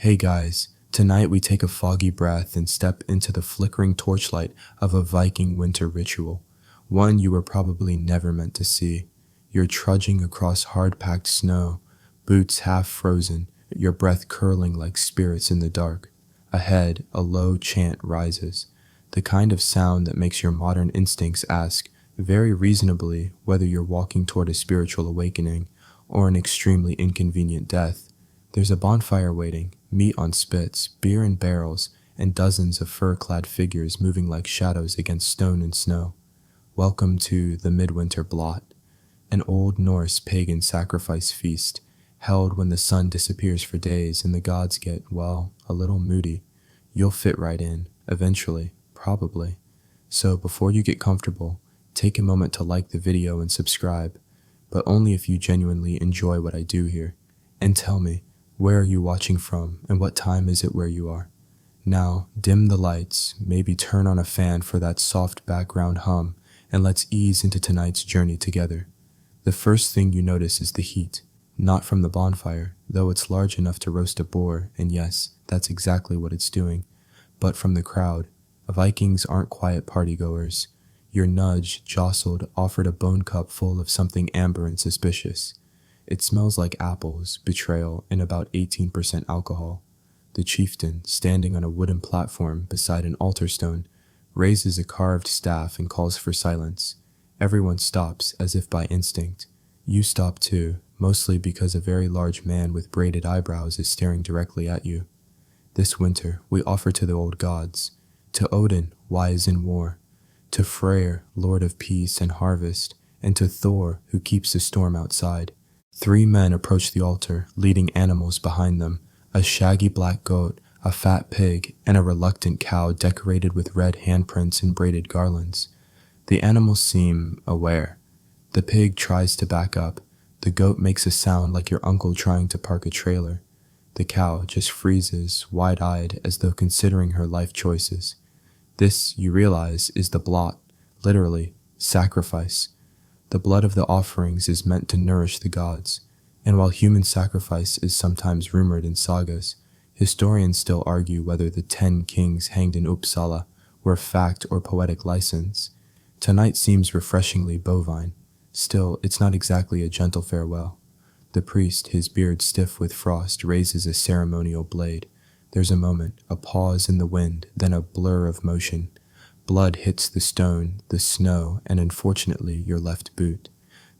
Hey guys, tonight we take a foggy breath and step into the flickering torchlight of a Viking winter ritual, one you were probably never meant to see. You're trudging across hard-packed snow, boots half frozen, your breath curling like spirits in the dark. Ahead, a low chant rises, the kind of sound that makes your modern instincts ask, very reasonably, whether you're walking toward a spiritual awakening or an extremely inconvenient death. There's a bonfire waiting, meat on spits, beer in barrels, and dozens of fur-clad figures moving like shadows against stone and snow. Welcome to the Midwinter Blot, an old Norse pagan sacrifice feast, held when the sun disappears for days and the gods get, well, a little moody. You'll fit right in, eventually, probably. So before you get comfortable, take a moment to like the video and subscribe, but only if you genuinely enjoy what I do here. And tell me, where are you watching from, and what time is it where you are? Now, dim the lights, maybe turn on a fan for that soft background hum, and let's ease into tonight's journey together. The first thing you notice is the heat, not from the bonfire, though it's large enough to roast a boar, and yes, that's exactly what it's doing, but from the crowd. Vikings aren't quiet partygoers. You're nudged, jostled, offered a bone cup full of something amber and suspicious. It smells like apples, betrayal, and about 18% alcohol. The chieftain, standing on a wooden platform beside an altar stone, raises a carved staff and calls for silence. Everyone stops, as if by instinct. You stop too, mostly because a very large man with braided eyebrows is staring directly at you. This winter, we offer to the old gods, to Odin, wise in war, to Freyr, lord of peace and harvest, and to Thor, who keeps the storm outside. 3 men approach the altar, leading animals behind them, a shaggy black goat, a fat pig, and a reluctant cow decorated with red handprints and braided garlands. The animals seem aware. The pig tries to back up. The goat makes a sound like your uncle trying to park a trailer. The cow just freezes, wide-eyed, as though considering her life choices. This, you realize, is the blot, literally, sacrifice. The blood of the offerings is meant to nourish the gods, and while human sacrifice is sometimes rumored in sagas, historians still argue whether the 10 kings hanged in Uppsala were fact or poetic license. Tonight seems refreshingly bovine. Still, it's not exactly a gentle farewell. The priest, his beard stiff with frost, raises a ceremonial blade. There's a moment, a pause in the wind, then a blur of motion. Blood hits the stone, the snow, and unfortunately your left boot.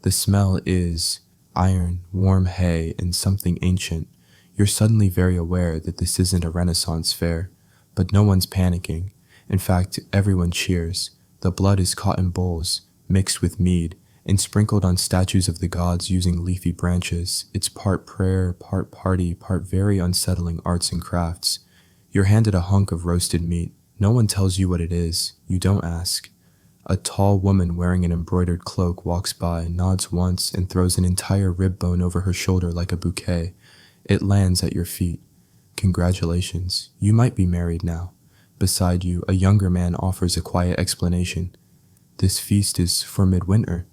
The smell is iron, warm hay, and something ancient. You're suddenly very aware that this isn't a Renaissance fair, but no one's panicking. In fact, everyone cheers. The blood is caught in bowls, mixed with mead, and sprinkled on statues of the gods using leafy branches. It's part prayer, part party, part very unsettling arts and crafts. You're handed a hunk of roasted meat. No one tells you what it is. You don't ask. A tall woman wearing an embroidered cloak walks by, nods once, and throws an entire rib bone over her shoulder like a bouquet. It lands at your feet. Congratulations. You might be married now. Beside you, a younger man offers a quiet explanation. This feast is for midwinter.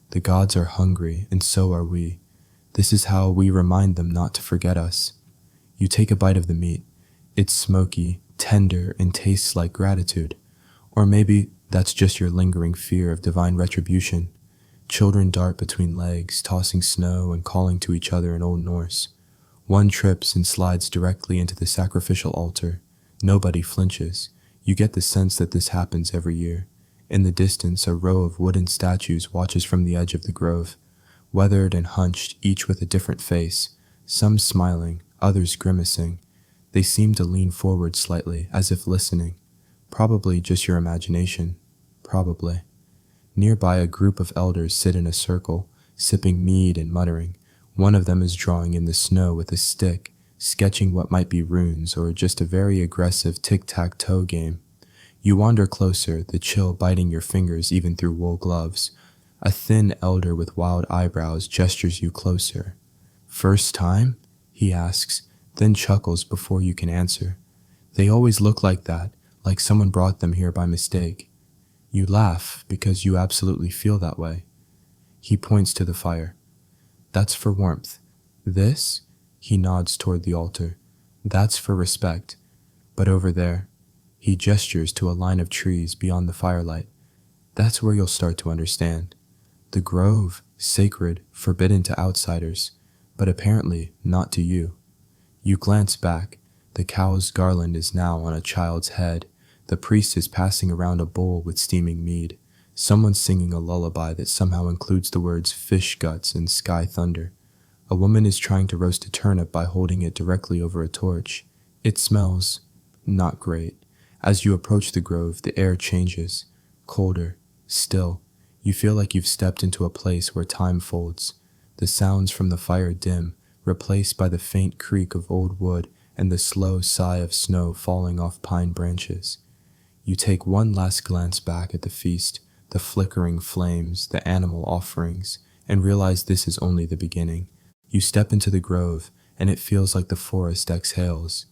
The gods are hungry, and so are we. This is how we remind them not to forget us. You take a bite of the meat. It's smoky, tender, and tastes like gratitude. Or maybe that's just your lingering fear of divine retribution. Children dart between legs, tossing snow and calling to each other in Old Norse. One trips and slides directly into the sacrificial altar. Nobody flinches. You get the sense that this happens every year. In the distance, a row of wooden statues watches from the edge of the grove, weathered and hunched, each with a different face, some smiling, others grimacing. They seem to lean forward slightly, as if listening. Probably just your imagination. Probably. Nearby, a group of elders sit in a circle, sipping mead and muttering. One of them is drawing in the snow with a stick, sketching what might be runes or just a very aggressive tic-tac-toe game. You wander closer, the chill biting your fingers even through wool gloves. A thin elder with wild eyebrows gestures you closer. "First time?" he asks, then chuckles before you can answer. "They always look like that, like someone brought them here by mistake." You laugh because you absolutely feel that way. He points to the fire. "That's for warmth. This?" He nods toward the altar. That's for respect. But over there, he gestures to a line of trees beyond the firelight. That's where you'll start to understand. The grove, sacred, forbidden to outsiders, but apparently not to you. You glance back. The cow's garland is now on a child's head. The priest is passing around a bowl with steaming mead. Someone's singing a lullaby that somehow includes the words fish guts and sky thunder. A woman is trying to roast a turnip by holding it directly over a torch. It smells not great. As you approach the grove, the air changes. Colder, still. You feel like you've stepped into a place where time folds. The sounds from the fire dim, replaced by the faint creak of old wood and the slow sigh of snow falling off pine branches. You take one last glance back at the feast, the flickering flames, the animal offerings, and realize this is only the beginning. You step into the grove, and it feels like the forest exhales.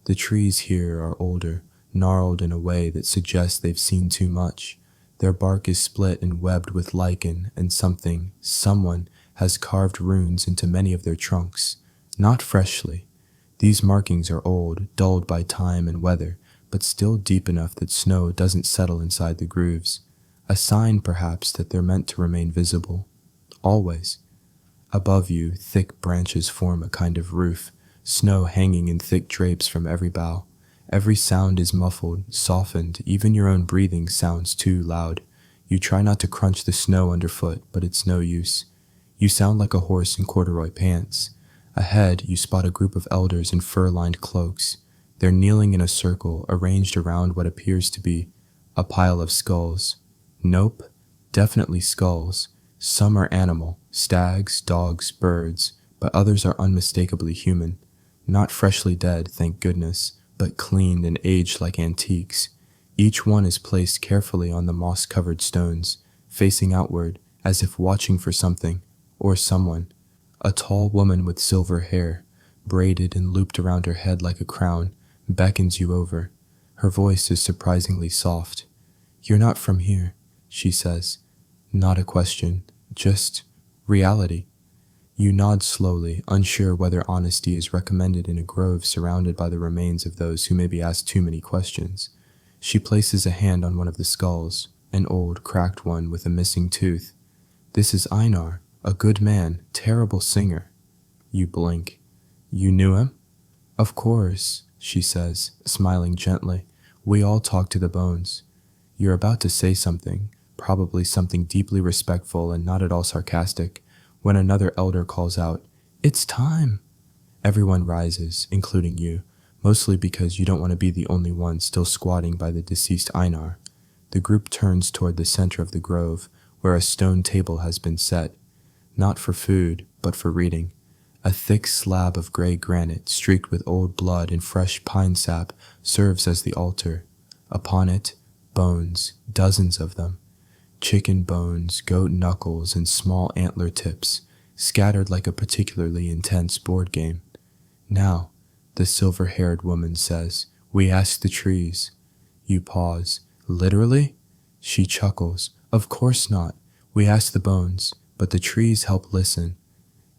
The trees here are older, gnarled in a way that suggests they've seen too much. Their bark is split and webbed with lichen, and someone has carved runes into many of their trunks. Not freshly. These markings are old, dulled by time and weather, but still deep enough that snow doesn't settle inside the grooves. A sign, perhaps, that they're meant to remain visible. Always. Above you, thick branches form a kind of roof, snow hanging in thick drapes from every bough. Every sound is muffled, softened, even your own breathing sounds too loud. You try not to crunch the snow underfoot, but it's no use. You sound like a horse in corduroy pants. Ahead, you spot a group of elders in fur-lined cloaks. They're kneeling in a circle, arranged around what appears to be a pile of skulls. Nope, definitely skulls. Some are animal, stags, dogs, birds, but others are unmistakably human. Not freshly dead, thank goodness, but cleaned and aged like antiques. Each one is placed carefully on the moss-covered stones, facing outward, as if watching for something, or someone. A tall woman with silver hair, braided and looped around her head like a crown, beckons you over. Her voice is surprisingly soft. "You're not from here," she says. Not a question, just reality. You nod slowly, unsure whether honesty is recommended in a grove surrounded by the remains of those who maybe asked too many questions. She places a hand on one of the skulls, an old, cracked one with a missing tooth. "This is Einar, a good man, terrible singer." You blink. "You knew him?" "Of course," she says, smiling gently. "We all talk to the bones." You're about to say something, probably something deeply respectful and not at all sarcastic, when another elder calls out, "It's time!" Everyone rises, including you, mostly because you don't want to be the only one still squatting by the deceased Einar. The group turns toward the center of the grove, where a stone table has been set, not for food, but for reading. A thick slab of gray granite, streaked with old blood and fresh pine sap, serves as the altar. Upon it, bones, dozens of them. Chicken bones, goat knuckles, and small antler tips, scattered like a particularly intense board game. "Now," the silver-haired woman says, "we ask the trees." You pause. "Literally?" She chuckles. "Of course not. We ask the bones, but the trees help listen."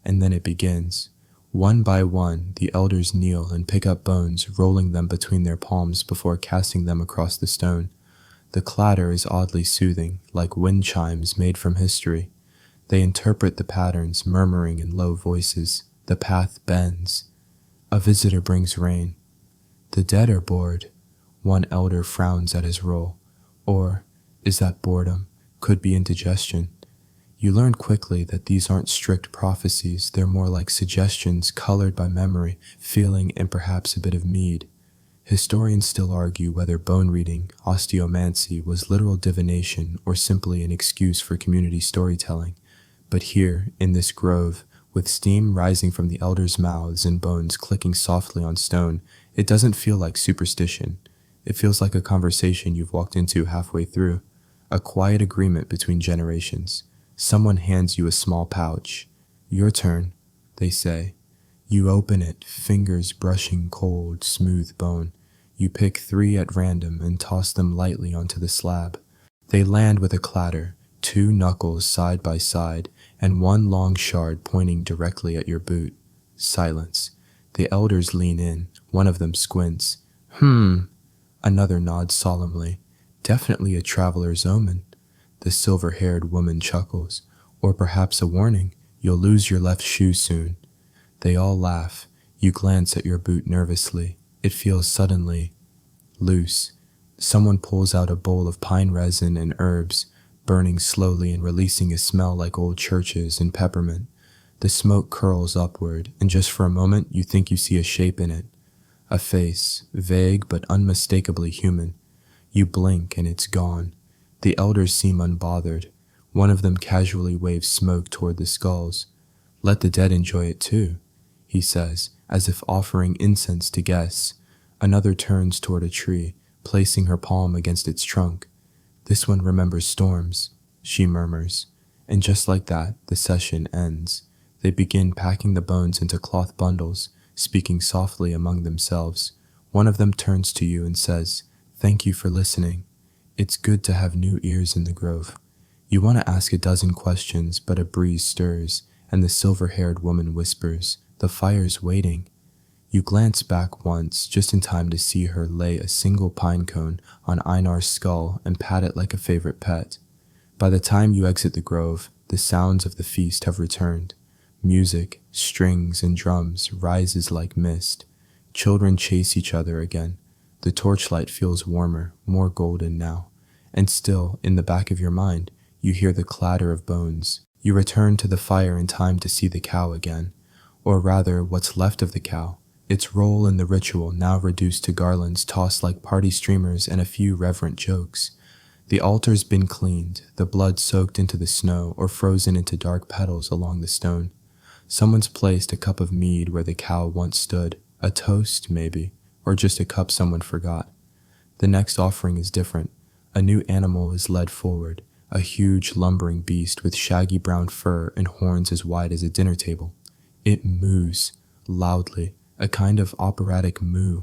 And then it begins. One by one, the elders kneel and pick up bones, rolling them between their palms before casting them across the stone. The clatter is oddly soothing, like wind chimes made from history. They interpret the patterns, murmuring in low voices. The path bends. A visitor brings rain. "The dead are bored." One elder frowns at his roll. Or, is that boredom? Could be indigestion. You learn quickly that these aren't strict prophecies, they're more like suggestions colored by memory, feeling, and perhaps a bit of mead. Historians still argue whether bone reading, osteomancy, was literal divination or simply an excuse for community storytelling. But here, in this grove, with steam rising from the elders' mouths and bones clicking softly on stone, it doesn't feel like superstition. It feels like a conversation you've walked into halfway through, a quiet agreement between generations. Someone hands you a small pouch. "Your turn," they say. You open it, fingers brushing cold, smooth bone. You pick 3 at random and toss them lightly onto the slab. They land with a clatter, 2 knuckles side by side, and 1 long shard pointing directly at your boot. Silence. The elders lean in, One of them squints. Another nods solemnly. Definitely a traveler's omen. The silver-haired woman chuckles. Or perhaps a warning. You'll lose your left shoe soon. They all laugh. You glance at your boot nervously. It feels suddenly loose. Someone pulls out a bowl of pine resin and herbs, burning slowly and releasing a smell like old churches and peppermint. The smoke curls upward, and just for a moment you think you see a shape in it. A face, vague but unmistakably human. You blink and it's gone. The elders seem unbothered. One of them casually waves smoke toward the skulls. Let the dead enjoy it too, he says, as if offering incense to guests. Another turns toward a tree, placing her palm against its trunk. This one remembers storms, she murmurs. And just like that, the session ends. They begin packing the bones into cloth bundles, speaking softly among themselves. One of them turns to you and says, "Thank you for listening. It's good to have new ears in the grove." You want to ask a dozen questions, but a breeze stirs, and the silver-haired woman whispers, "The fire's waiting." You glance back once, just in time to see her lay a single pine cone on Einar's skull and pat it like a favorite pet. By the time you exit the grove, the sounds of the feast have returned. Music, strings, and drums rises like mist. Children chase each other again. The torchlight feels warmer, more golden now. And still, in the back of your mind, you hear the clatter of bones. You return to the fire in time to see the cow again. Or rather, what's left of the cow. Its role in the ritual now reduced to garlands tossed like party streamers and a few reverent jokes. The altar's been cleaned, the blood soaked into the snow or frozen into dark petals along the stone. Someone's placed a cup of mead where the cow once stood, a toast maybe, or just a cup someone forgot. The next offering is different. A new animal is led forward, a huge lumbering beast with shaggy brown fur and horns as wide as a dinner table. It moos, loudly, a kind of operatic moo.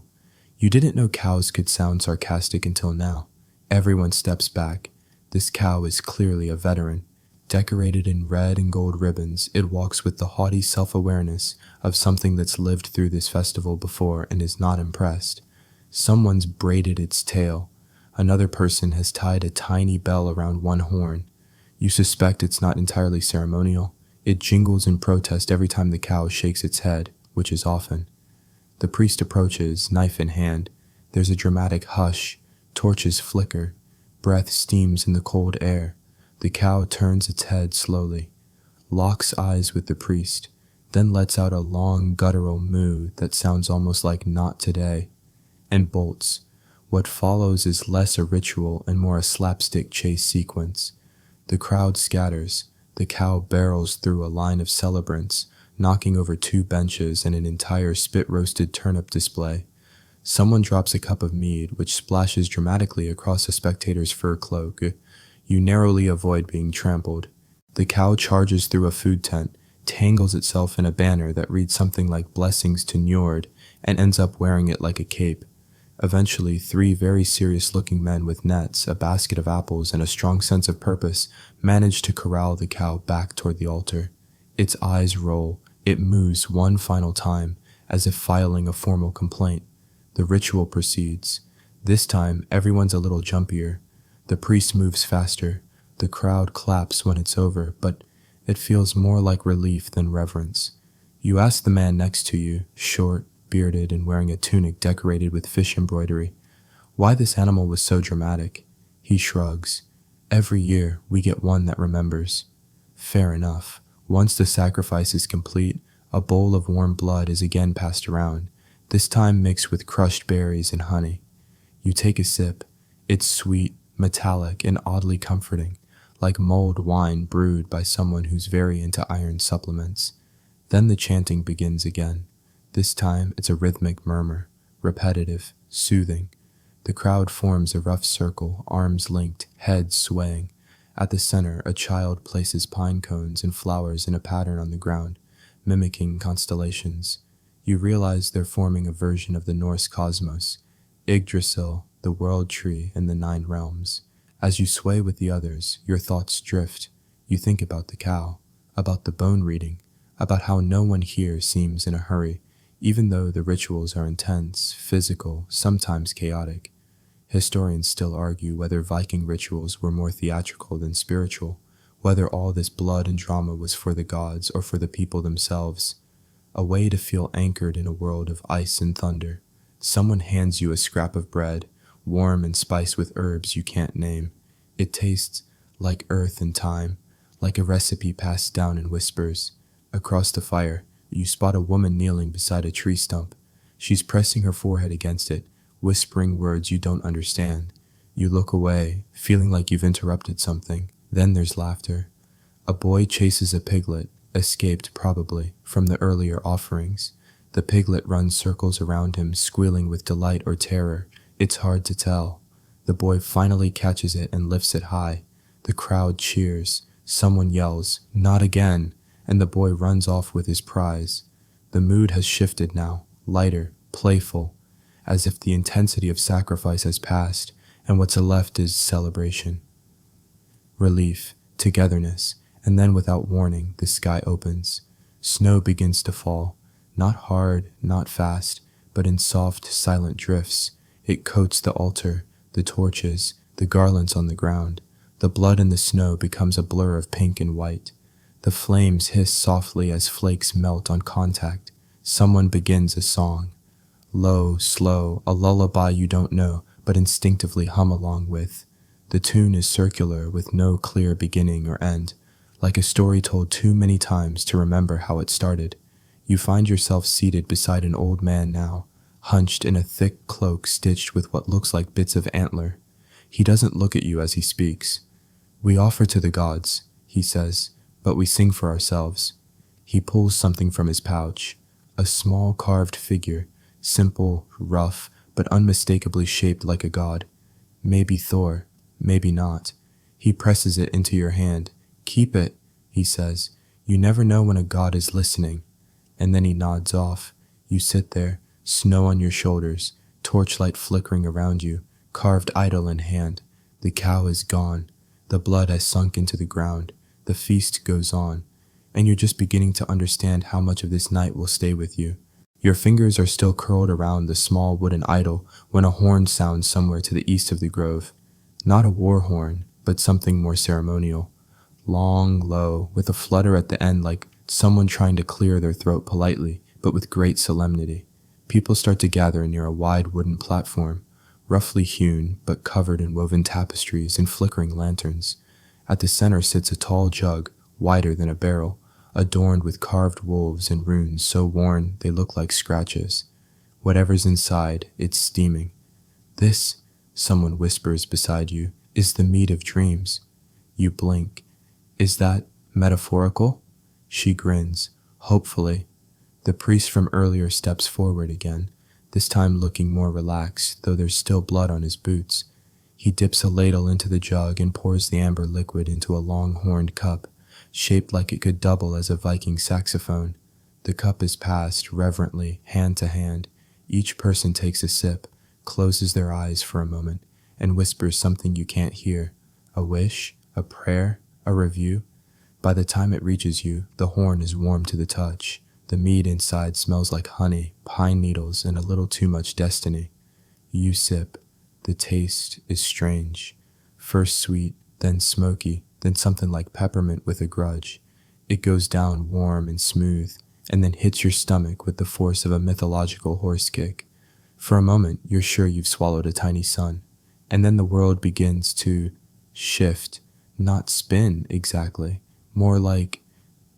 You didn't know cows could sound sarcastic until now. Everyone steps back. This cow is clearly a veteran. Decorated in red and gold ribbons, it walks with the haughty self-awareness of something that's lived through this festival before and is not impressed. Someone's braided its tail. Another person has tied a tiny bell around one horn. You suspect it's not entirely ceremonial. It jingles in protest every time the cow shakes its head, which is often. The priest approaches, knife in hand. There's a dramatic hush. Torches flicker. Breath steams in the cold air. The cow turns its head slowly, locks eyes with the priest, then lets out a long guttural moo that sounds almost like "not today," and bolts. What follows is less a ritual and more a slapstick chase sequence. The crowd scatters. The cow barrels through a line of celebrants, knocking over 2 benches and an entire spit-roasted turnip display. Someone drops a cup of mead, which splashes dramatically across a spectator's fur cloak. You narrowly avoid being trampled. The cow charges through a food tent, tangles itself in a banner that reads something like "Blessings to Njord," and ends up wearing it like a cape. Eventually, 3 very serious-looking men with nets, a basket of apples, and a strong sense of purpose manage to corral the cow back toward the altar. Its eyes roll. It moos one final time, as if filing a formal complaint. The ritual proceeds. This time, everyone's a little jumpier. The priest moves faster. The crowd claps when it's over, but it feels more like relief than reverence. You ask the man next to you, short, bearded, and wearing a tunic decorated with fish embroidery, why this animal was so dramatic. He shrugs. Every year, we get one that remembers. Fair enough. Once the sacrifice is complete, a bowl of warm blood is again passed around, this time mixed with crushed berries and honey. You take a sip. It's sweet, metallic, and oddly comforting, like mulled wine brewed by someone who's very into iron supplements. Then the chanting begins again. This time it's a rhythmic murmur, repetitive, soothing. The crowd forms a rough circle, arms linked, heads swaying. At the center, a child places pine cones and flowers in a pattern on the ground, mimicking constellations. You realize they're forming a version of the Norse cosmos, Yggdrasil, the world tree, and the 9 realms. As you sway with the others, your thoughts drift. You think about the cow, about the bone reading, about how no one here seems in a hurry, Even though the rituals are intense, physical, sometimes chaotic, historians still argue whether Viking rituals were more theatrical than spiritual, whether all this blood and drama was for the gods or for the people themselves. A way to feel anchored in a world of ice and thunder. Someone hands you a scrap of bread, warm and spiced with herbs you can't name. It tastes like earth and time, like a recipe passed down in whispers. Across the fire, you spot a woman kneeling beside a tree stump. She's pressing her forehead against it, whispering words you don't understand. You look away, feeling like you've interrupted something. Then there's laughter. A boy chases a piglet, escaped probably from the earlier offerings. The piglet runs circles around him, squealing with delight or terror. It's hard to tell. The boy finally catches it and lifts it high. The crowd cheers. Someone yells, "Not again!" and the boy runs off with his prize. The mood has shifted now, lighter, playful, as if the intensity of sacrifice has passed, and what's left is celebration. Relief, togetherness, and then without warning, the sky opens. Snow begins to fall, not hard, not fast, but in soft, silent drifts. It coats the altar, the torches, the garlands on the ground. The blood in the snow becomes a blur of pink and white. The flames hiss softly as flakes melt on contact. Someone begins a song. Low, slow, a lullaby you don't know, but instinctively hum along with. The tune is circular with no clear beginning or end, like a story told too many times to remember how it started. You find yourself seated beside an old man now, hunched in a thick cloak stitched with what looks like bits of antler. He doesn't look at you as he speaks. "We offer to the gods," he says, "but we sing for ourselves." He pulls something from his pouch, a small carved figure, simple, rough, but unmistakably shaped like a god. Maybe Thor, maybe not. He presses it into your hand. "Keep it," he says. "You never know when a god is listening." And then he nods off. You sit there, snow on your shoulders, torchlight flickering around you, carved idol in hand. The cow is gone. The blood has sunk into the ground. The feast goes on. And you're just beginning to understand how much of this night will stay with you. Your fingers are still curled around the small wooden idol when a horn sounds somewhere to the east of the grove. Not a war horn, but something more ceremonial. Long, low, with a flutter at the end like someone trying to clear their throat politely, but with great solemnity. People start to gather near a wide wooden platform, roughly hewn but covered in woven tapestries and flickering lanterns. At the center sits a tall jug, wider than a barrel, adorned with carved wolves and runes so worn they look like scratches. Whatever's inside, it's steaming. "This," someone whispers beside you, "is the meat of dreams." You blink. "Is that metaphorical?" She grins, hopefully. The priest from earlier steps forward again, this time looking more relaxed, though there's still blood on his boots. He dips a ladle into the jug and pours the amber liquid into a long-horned cup, shaped like it could double as a Viking saxophone. The cup is passed reverently, hand to hand. Each person takes a sip, closes their eyes for a moment, and whispers something you can't hear. A wish, a prayer, a review. By the time it reaches you, the horn is warm to the touch. The mead inside smells like honey, pine needles, and a little too much destiny. You sip. The taste is strange. First sweet, then smoky, then something like peppermint with a grudge. It goes down warm and smooth, and then hits your stomach with the force of a mythological horse kick. For a moment, you're sure you've swallowed a tiny sun. And then the world begins to shift, not spin exactly, more like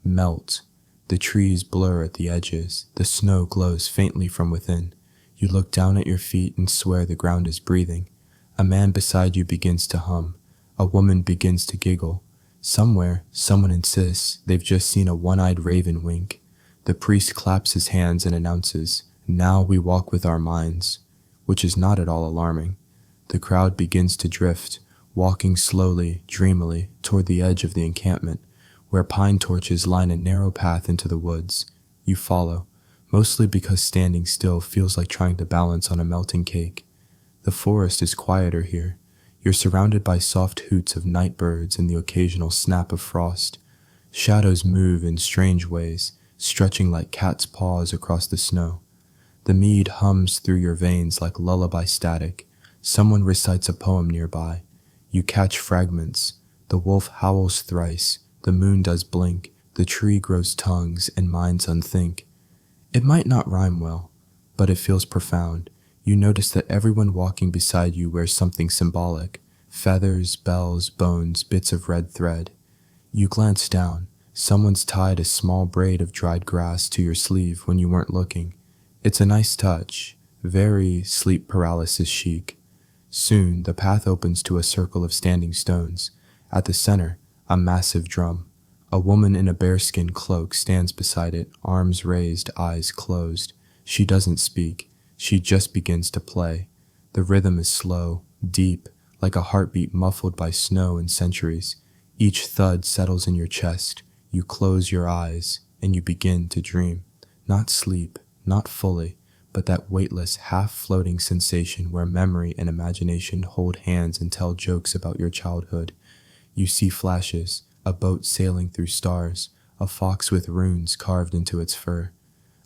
melt. The trees blur at the edges. The snow glows faintly from within. You look down at your feet and swear the ground is breathing. A man beside you begins to hum. A woman begins to giggle. Somewhere, someone insists they've just seen a one-eyed raven wink. The priest claps his hands and announces, "Now we walk with our minds," which is not at all alarming. The crowd begins to drift, walking slowly, dreamily, toward the edge of the encampment, where pine torches line a narrow path into the woods. You follow, mostly because standing still feels like trying to balance on a melting cake. The forest is quieter here. You're surrounded by soft hoots of night birds and the occasional snap of frost. Shadows move in strange ways, stretching like cat's paws across the snow. The mead hums through your veins like lullaby static. Someone recites a poem nearby. You catch fragments. The wolf howls thrice. The moon does blink. The tree grows tongues and minds unthink. It might not rhyme well, but it feels profound. You notice that everyone walking beside you wears something symbolic. Feathers, bells, bones, bits of red thread. You glance down. Someone's tied a small braid of dried grass to your sleeve when you weren't looking. It's a nice touch, very sleep paralysis chic. Soon, the path opens to a circle of standing stones. At the center, a massive drum. A woman in a bearskin cloak stands beside it, arms raised, eyes closed. She doesn't speak. She just begins to play. The rhythm is slow, deep, like a heartbeat muffled by snow and centuries. Each thud settles in your chest. You close your eyes, and you begin to dream. Not sleep, not fully, but that weightless, half-floating sensation where memory and imagination hold hands and tell jokes about your childhood. You see flashes, a boat sailing through stars, a fox with runes carved into its fur,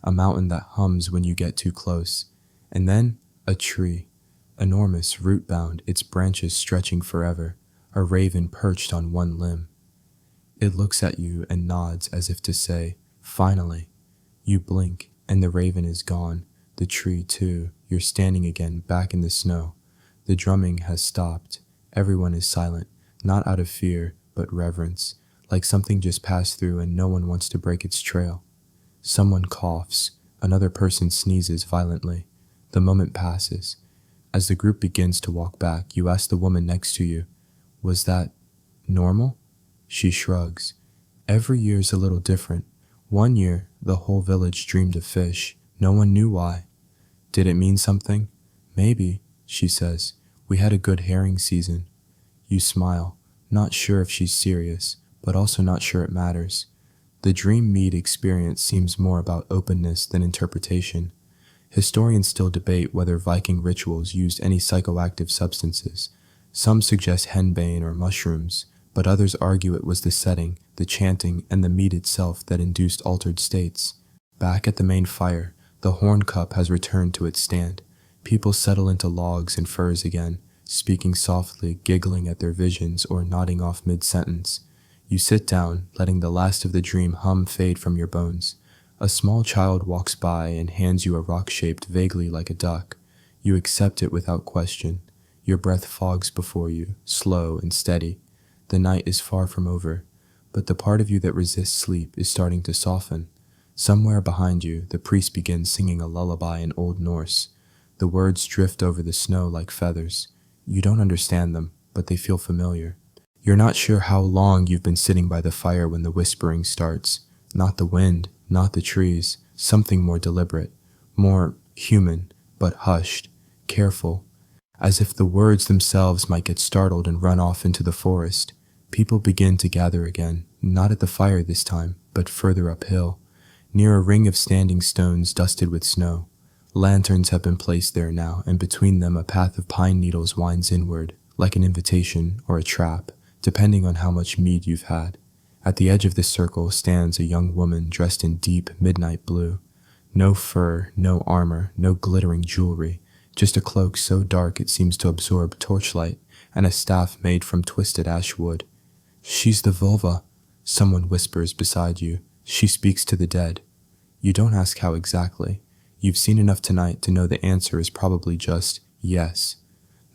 a mountain that hums when you get too close, and then a tree, enormous, root-bound, its branches stretching forever, a raven perched on one limb. It looks at you and nods as if to say, finally. You blink, and the raven is gone, the tree too. You're standing again, back in the snow. The drumming has stopped. Everyone is silent, not out of fear, but reverence, like something just passed through and no one wants to break its trail. Someone coughs. Another person sneezes violently. The moment passes. As the group begins to walk back, you ask the woman next to you, was that normal? She shrugs. Every year's a little different. One year, the whole village dreamed of fish. No one knew why. Did it mean something? Maybe, she says. We had a good herring season. You smile, not sure if she's serious, but also not sure it matters. The dream mead experience seems more about openness than interpretation. Historians still debate whether Viking rituals used any psychoactive substances. Some suggest henbane or mushrooms, but others argue it was the setting, the chanting, and the mead itself that induced altered states. Back at the main fire, the horn cup has returned to its stand. People settle into logs and furs again, speaking softly, giggling at their visions or nodding off mid-sentence. You sit down, letting the last of the dream hum fade from your bones. A small child walks by and hands you a rock shaped vaguely like a duck. You accept it without question. Your breath fogs before you, slow and steady. The night is far from over, but the part of you that resists sleep is starting to soften. Somewhere behind you, the priest begins singing a lullaby in Old Norse. The words drift over the snow like feathers. You don't understand them, but they feel familiar. You're not sure how long you've been sitting by the fire when the whispering starts. Not the wind, not the trees, something more deliberate, more human, but hushed, careful, as if the words themselves might get startled and run off into the forest. People begin to gather again, not at the fire this time, but further uphill, near a ring of standing stones dusted with snow. Lanterns have been placed there now, and between them a path of pine needles winds inward, like an invitation or a trap, depending on how much mead you've had. At the edge of the circle stands a young woman dressed in deep midnight blue. No fur, no armor, no glittering jewelry, just a cloak so dark it seems to absorb torchlight, and a staff made from twisted ash wood. She's the vulva, someone whispers beside you. She speaks to the dead. You don't ask how exactly. You've seen enough tonight to know the answer is probably just yes.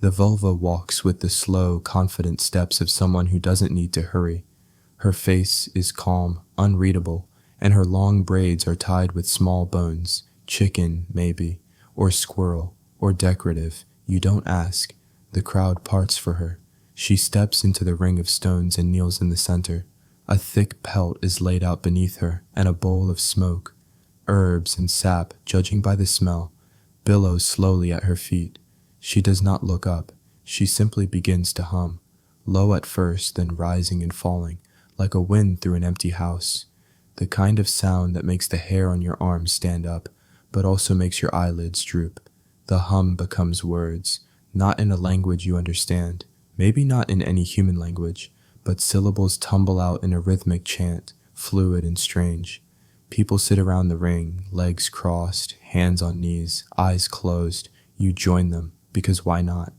The vulva walks with the slow, confident steps of someone who doesn't need to hurry. Her face is calm, unreadable, and her long braids are tied with small bones, chicken, maybe, or squirrel, or decorative. You don't ask. The crowd parts for her. She steps into the ring of stones and kneels in the center. A thick pelt is laid out beneath her, and a bowl of smoke. Herbs and sap, judging by the smell, billows slowly at her feet. She does not look up. She simply begins to hum, low at first, then rising and falling, like a wind through an empty house. The kind of sound that makes the hair on your arms stand up, but also makes your eyelids droop. The hum becomes words, not in a language you understand, maybe not in any human language, but syllables tumble out in a rhythmic chant, fluid and strange. People sit around the ring, legs crossed, hands on knees, eyes closed. You join them, because why not?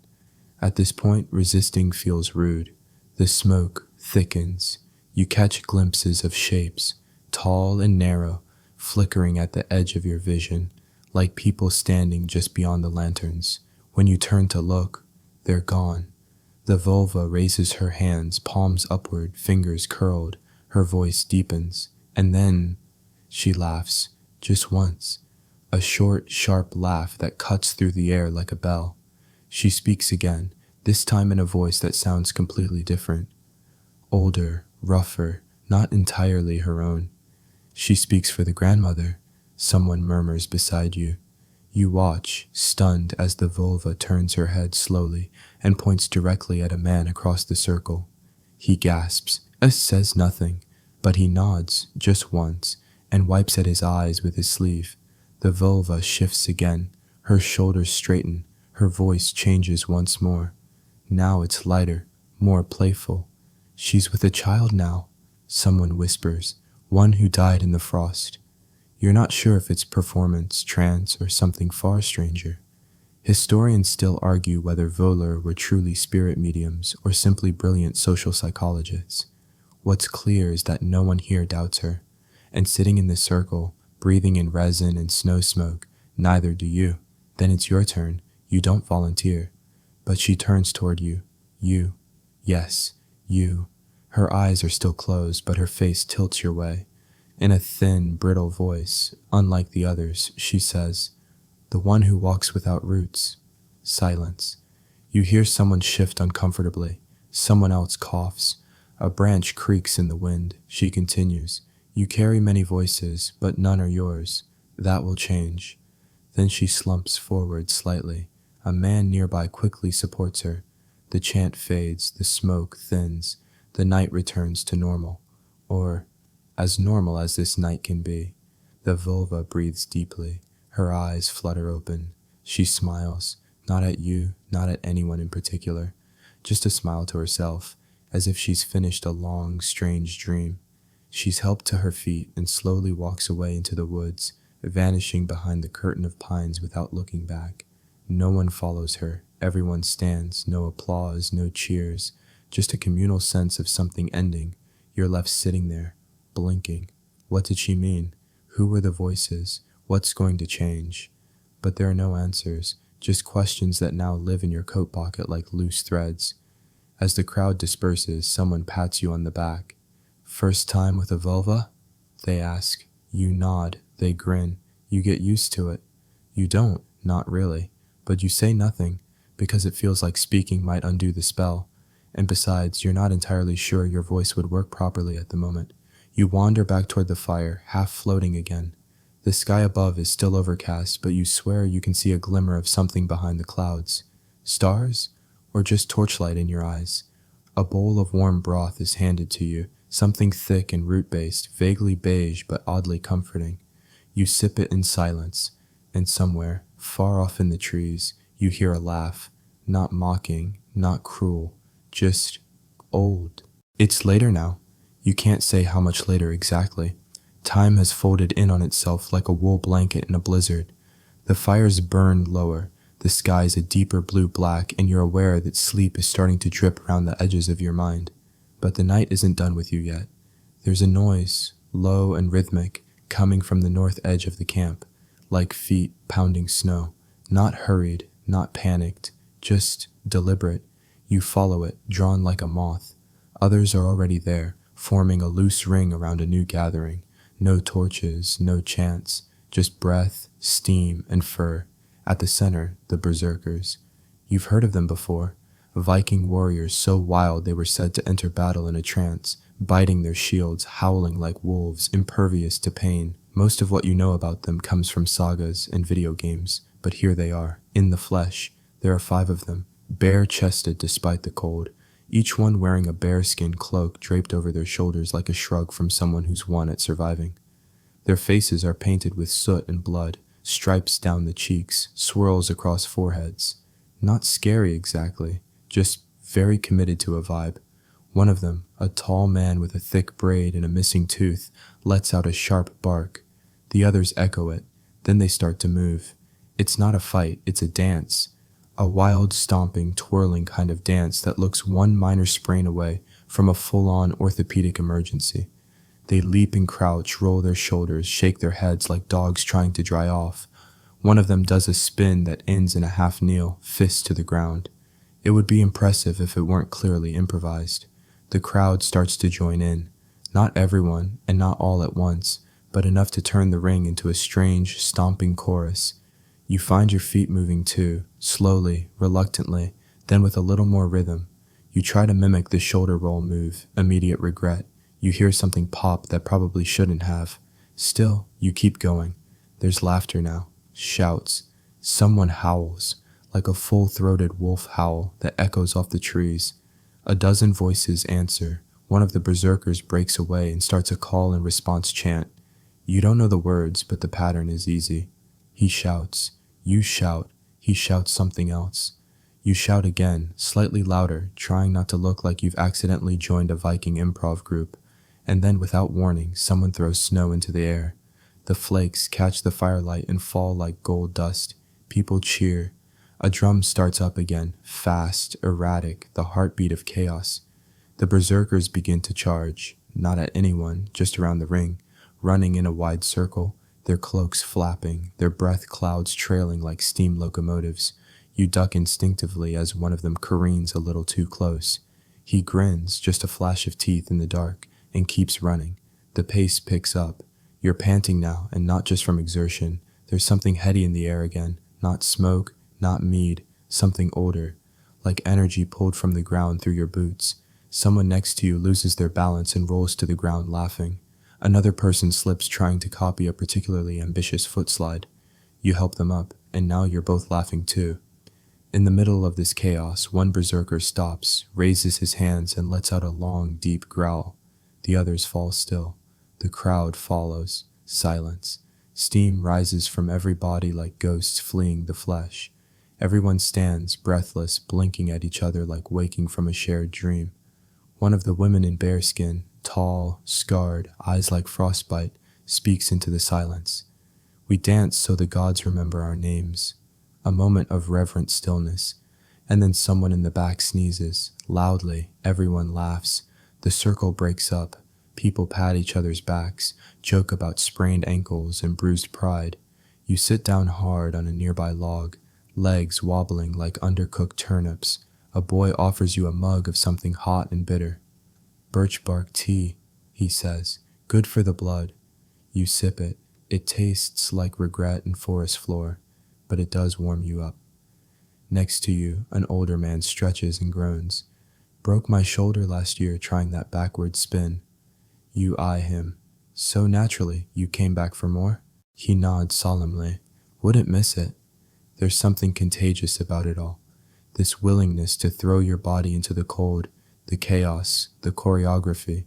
At this point, resisting feels rude. The smoke thickens. You catch glimpses of shapes, tall and narrow, flickering at the edge of your vision, like people standing just beyond the lanterns. When you turn to look, they're gone. The vulva raises her hands, palms upward, fingers curled. Her voice deepens, and then she laughs, just once. A short, sharp laugh that cuts through the air like a bell. She speaks again, this time in a voice that sounds completely different. Older, rougher, not entirely her own. She speaks for the grandmother, someone murmurs beside you. You watch, stunned, as the vulva turns her head slowly and points directly at a man across the circle. He gasps, says nothing, but he nods, just once, and wipes at his eyes with his sleeve. The vulva shifts again, her shoulders straighten, her voice changes once more. Now it's lighter, more playful. She's with a child now, someone whispers, one who died in the frost. You're not sure if it's performance, trance, or something far stranger. Historians still argue whether Voller were truly spirit mediums or simply brilliant social psychologists. What's clear is that no one here doubts her, and sitting in the circle, breathing in resin and snow smoke, neither do you. Then it's your turn. You don't volunteer. But she turns toward you. You. Yes, you. Her eyes are still closed, but her face tilts your way. In a thin, brittle voice, unlike the others, she says, "The one who walks without roots." Silence. You hear someone shift uncomfortably. Someone else coughs. A branch creaks in the wind. She continues, "You carry many voices, but none are yours. That will change." Then she slumps forward slightly. A man nearby quickly supports her. The chant fades, the smoke thins, the night returns to normal. Or, as normal as this night can be. The vulva breathes deeply. Her eyes flutter open. She smiles, not at you, not at anyone in particular, just a smile to herself, as if she's finished a long, strange dream. She's helped to her feet and slowly walks away into the woods, vanishing behind the curtain of pines without looking back. No one follows her. Everyone stands. No applause, no cheers, just a communal sense of something ending. You're left sitting there, blinking. What did she mean? Who were the voices? What's going to change? But there are no answers, just questions that now live in your coat pocket like loose threads. As the crowd disperses, someone pats you on the back. "First time with a vulva?" they ask. You nod. They grin. You get used to it. You don't, not really, but you say nothing, because it feels like speaking might undo the spell. And besides, you're not entirely sure your voice would work properly at the moment. You wander back toward the fire, half floating again. The sky above is still overcast, but you swear you can see a glimmer of something behind the clouds. Stars? Or just torchlight in your eyes? A bowl of warm broth is handed to you, something thick and root-based, vaguely beige but oddly comforting. You sip it in silence, and somewhere, far off in the trees, you hear a laugh, not mocking, not cruel, just old. It's later now. You can't say how much later exactly. Time has folded in on itself like a wool blanket in a blizzard. The fires burn lower, the sky's a deeper blue-black, and you're aware that sleep is starting to drip around the edges of your mind. But the night isn't done with you yet. There's a noise, low and rhythmic, coming from the north edge of the camp, like feet pounding snow. Not hurried, not panicked, just deliberate. You follow it, drawn like a moth. Others are already there, forming a loose ring around a new gathering. No torches, no chants, just breath, steam, and fur. At the center, the berserkers. You've heard of them before. Viking warriors so wild they were said to enter battle in a trance, biting their shields, howling like wolves, impervious to pain. Most of what you know about them comes from sagas and video games, but here they are, in the flesh. There are 5 of them, bare-chested despite the cold, each one wearing a bearskin cloak draped over their shoulders like a shrug from someone who's won at surviving. Their faces are painted with soot and blood, stripes down the cheeks, swirls across foreheads. Not scary exactly, just very committed to a vibe. One of them, A tall man with a thick braid and a missing tooth lets out a sharp bark. The others echo it. Then they start to move. It's not a fight, it's a dance. A wild, stomping, twirling kind of dance that looks one minor sprain away from a full-on orthopedic emergency. They leap and crouch, roll their shoulders, shake their heads like dogs trying to dry off. One of them does a spin that ends in a half-kneel, fist to the ground. It would be impressive if it weren't clearly improvised. The crowd starts to join in. Not everyone, and not all at once, but enough to turn the ring into a strange, stomping chorus. You find your feet moving too, slowly, reluctantly, then with a little more rhythm. You try to mimic the shoulder roll move, immediate regret. You hear something pop that probably shouldn't have. Still, you keep going. There's laughter now, shouts. Someone howls, like a full-throated wolf howl that echoes off the trees. A dozen voices answer. One of the berserkers breaks away and starts a call and response chant. You don't know the words, but the pattern is easy. He shouts. You shout. He shouts something else. You shout again, slightly louder, trying not to look like you've accidentally joined a Viking improv group. And then, without warning, someone throws snow into the air. The flakes catch the firelight and fall like gold dust. People cheer. A drum starts up again, fast, erratic, the heartbeat of chaos. The berserkers begin to charge, not at anyone, just around the ring, running in a wide circle, their cloaks flapping, their breath clouds trailing like steam locomotives. You duck instinctively as one of them careens a little too close. He grins, just a flash of teeth in the dark, and keeps running. The pace picks up. You're panting now, and not just from exertion. There's something heady in the air again, not smoke, not mead, something older, like energy pulled from the ground through your boots. Someone next to you loses their balance and rolls to the ground laughing. Another person slips trying to copy a particularly ambitious foot slide. You help them up, and now you're both laughing too. In the middle of this chaos, one berserker stops, raises his hands, and lets out a long, deep growl. The others fall still. The crowd follows. Silence. Steam rises from every body like ghosts fleeing the flesh. Everyone stands, breathless, blinking at each other like waking from a shared dream. One of the women in bearskin, tall, scarred, eyes like frostbite, speaks into the silence. We dance so the gods remember our names. A moment of reverent stillness, and then someone in the back sneezes. Loudly, everyone laughs. The circle breaks up. People pat each other's backs, joke about sprained ankles and bruised pride. You sit down hard on a nearby log, legs wobbling like undercooked turnips. A boy offers you a mug of something hot and bitter. Birch bark tea, he says, good for the blood. You sip it. It tastes like regret and forest floor, but it does warm you up. Next to you, an older man stretches and groans. Broke my shoulder last year trying that backward spin. You eye him. So naturally, you came back for more? He nods solemnly. Wouldn't miss it. There's something contagious about it all. This willingness to throw your body into the cold, the chaos, the choreography,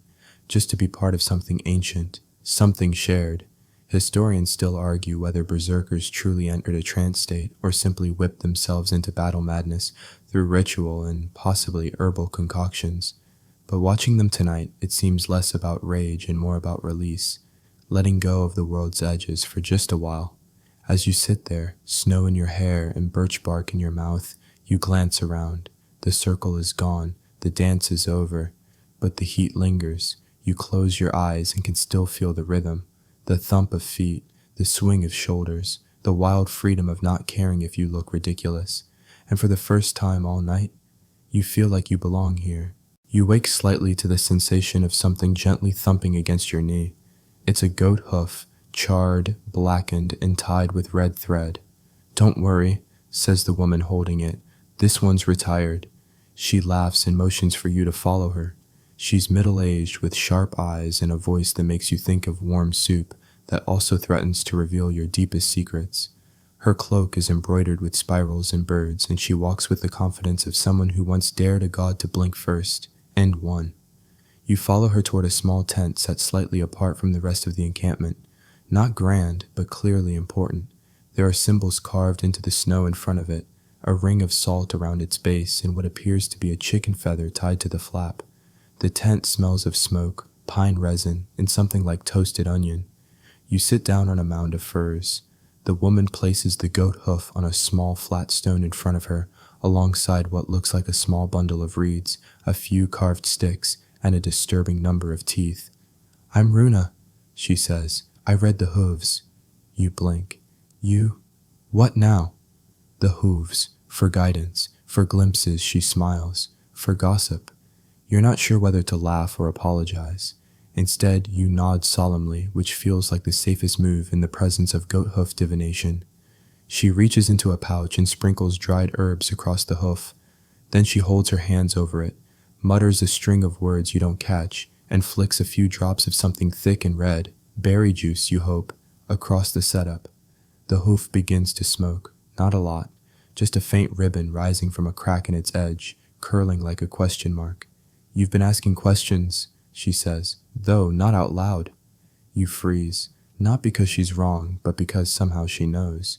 just to be part of something ancient, something shared. Historians still argue whether berserkers truly entered a trance state or simply whipped themselves into battle madness through ritual and possibly herbal concoctions. But watching them tonight, it seems less about rage and more about release, letting go of the world's edges for just a while. As you sit there, snow in your hair and birch bark in your mouth, you glance around. The circle is gone, the dance is over, but the heat lingers. You close your eyes and can still feel the rhythm, the thump of feet, the swing of shoulders, the wild freedom of not caring if you look ridiculous. And for the first time all night, you feel like you belong here. You wake slightly to the sensation of something gently thumping against your knee. It's a goat hoof, charred, blackened, and tied with red thread. Don't worry, says the woman holding it. This one's retired. She laughs and motions for you to follow her. She's middle-aged with sharp eyes and a voice that makes you think of warm soup that also threatens to reveal your deepest secrets. Her cloak is embroidered with spirals and birds, and she walks with the confidence of someone who once dared a god to blink first, and won. You follow her toward a small tent set slightly apart from the rest of the encampment. Not grand, but clearly important. There are symbols carved into the snow in front of it, a ring of salt around its base, and what appears to be a chicken feather tied to the flap. The tent smells of smoke, pine resin, and something like toasted onion. You sit down on a mound of furs. The woman places the goat hoof on a small flat stone in front of her, alongside what looks like a small bundle of reeds, a few carved sticks, and a disturbing number of teeth. "I'm Runa," she says. "I read the hooves." You blink. "You? What now?" "The hooves. For guidance. For glimpses," she smiles. "For gossip." You're not sure whether to laugh or apologize. Instead, you nod solemnly, which feels like the safest move in the presence of goat hoof divination. She reaches into a pouch and sprinkles dried herbs across the hoof. Then she holds her hands over it, mutters a string of words you don't catch, and flicks a few drops of something thick and red, berry juice, you hope, across the setup. The hoof begins to smoke. Not a lot, just a faint ribbon rising from a crack in its edge, curling like a question mark. "You've been asking questions," she says, though not out loud. You freeze, not because she's wrong, but because somehow she knows.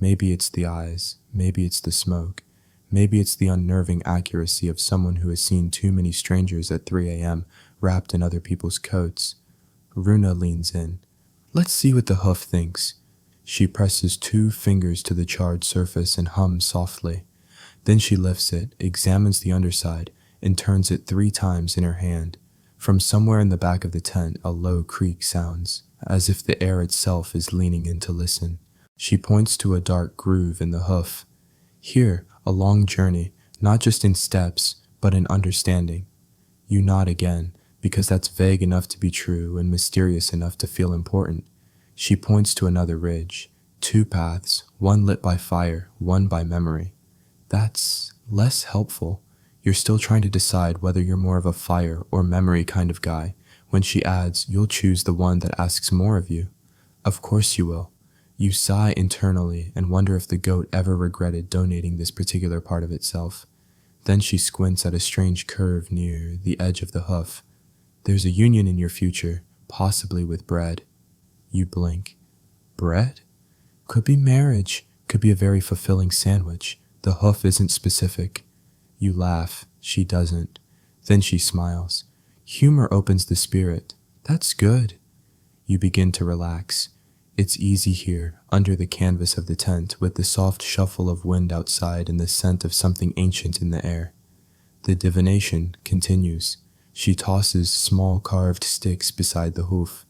Maybe it's the eyes, maybe it's the smoke, maybe it's the unnerving accuracy of someone who has seen too many strangers at 3 a.m. wrapped in other people's coats. Runa leans in. "Let's see what the hoof thinks." She presses 2 fingers to the charred surface and hums softly. Then she lifts it, examines the underside, and turns it 3 times in her hand. From somewhere in the back of the tent, a low creak sounds, as if the air itself is leaning in to listen. She points to a dark groove in the hoof. "Here, a long journey, not just in steps, but in understanding." You nod again, because that's vague enough to be true and mysterious enough to feel important. She points to another ridge. 2 paths, one lit by fire, one by memory. That's less helpful. You're still trying to decide whether you're more of a fire or memory kind of guy. When she adds, "You'll choose the one that asks more of you." Of course you will. You sigh internally and wonder if the goat ever regretted donating this particular part of itself. Then she squints at a strange curve near the edge of the hoof. "There's a union in your future, possibly with bread." You blink. Bread? Could be marriage, could be a very fulfilling sandwich. The hoof isn't specific. You laugh. She doesn't. Then she smiles. "Humor opens the spirit. That's good." You begin to relax. It's easy here, under the canvas of the tent, with the soft shuffle of wind outside and the scent of something ancient in the air. The divination continues. She tosses small carved sticks beside the hoof.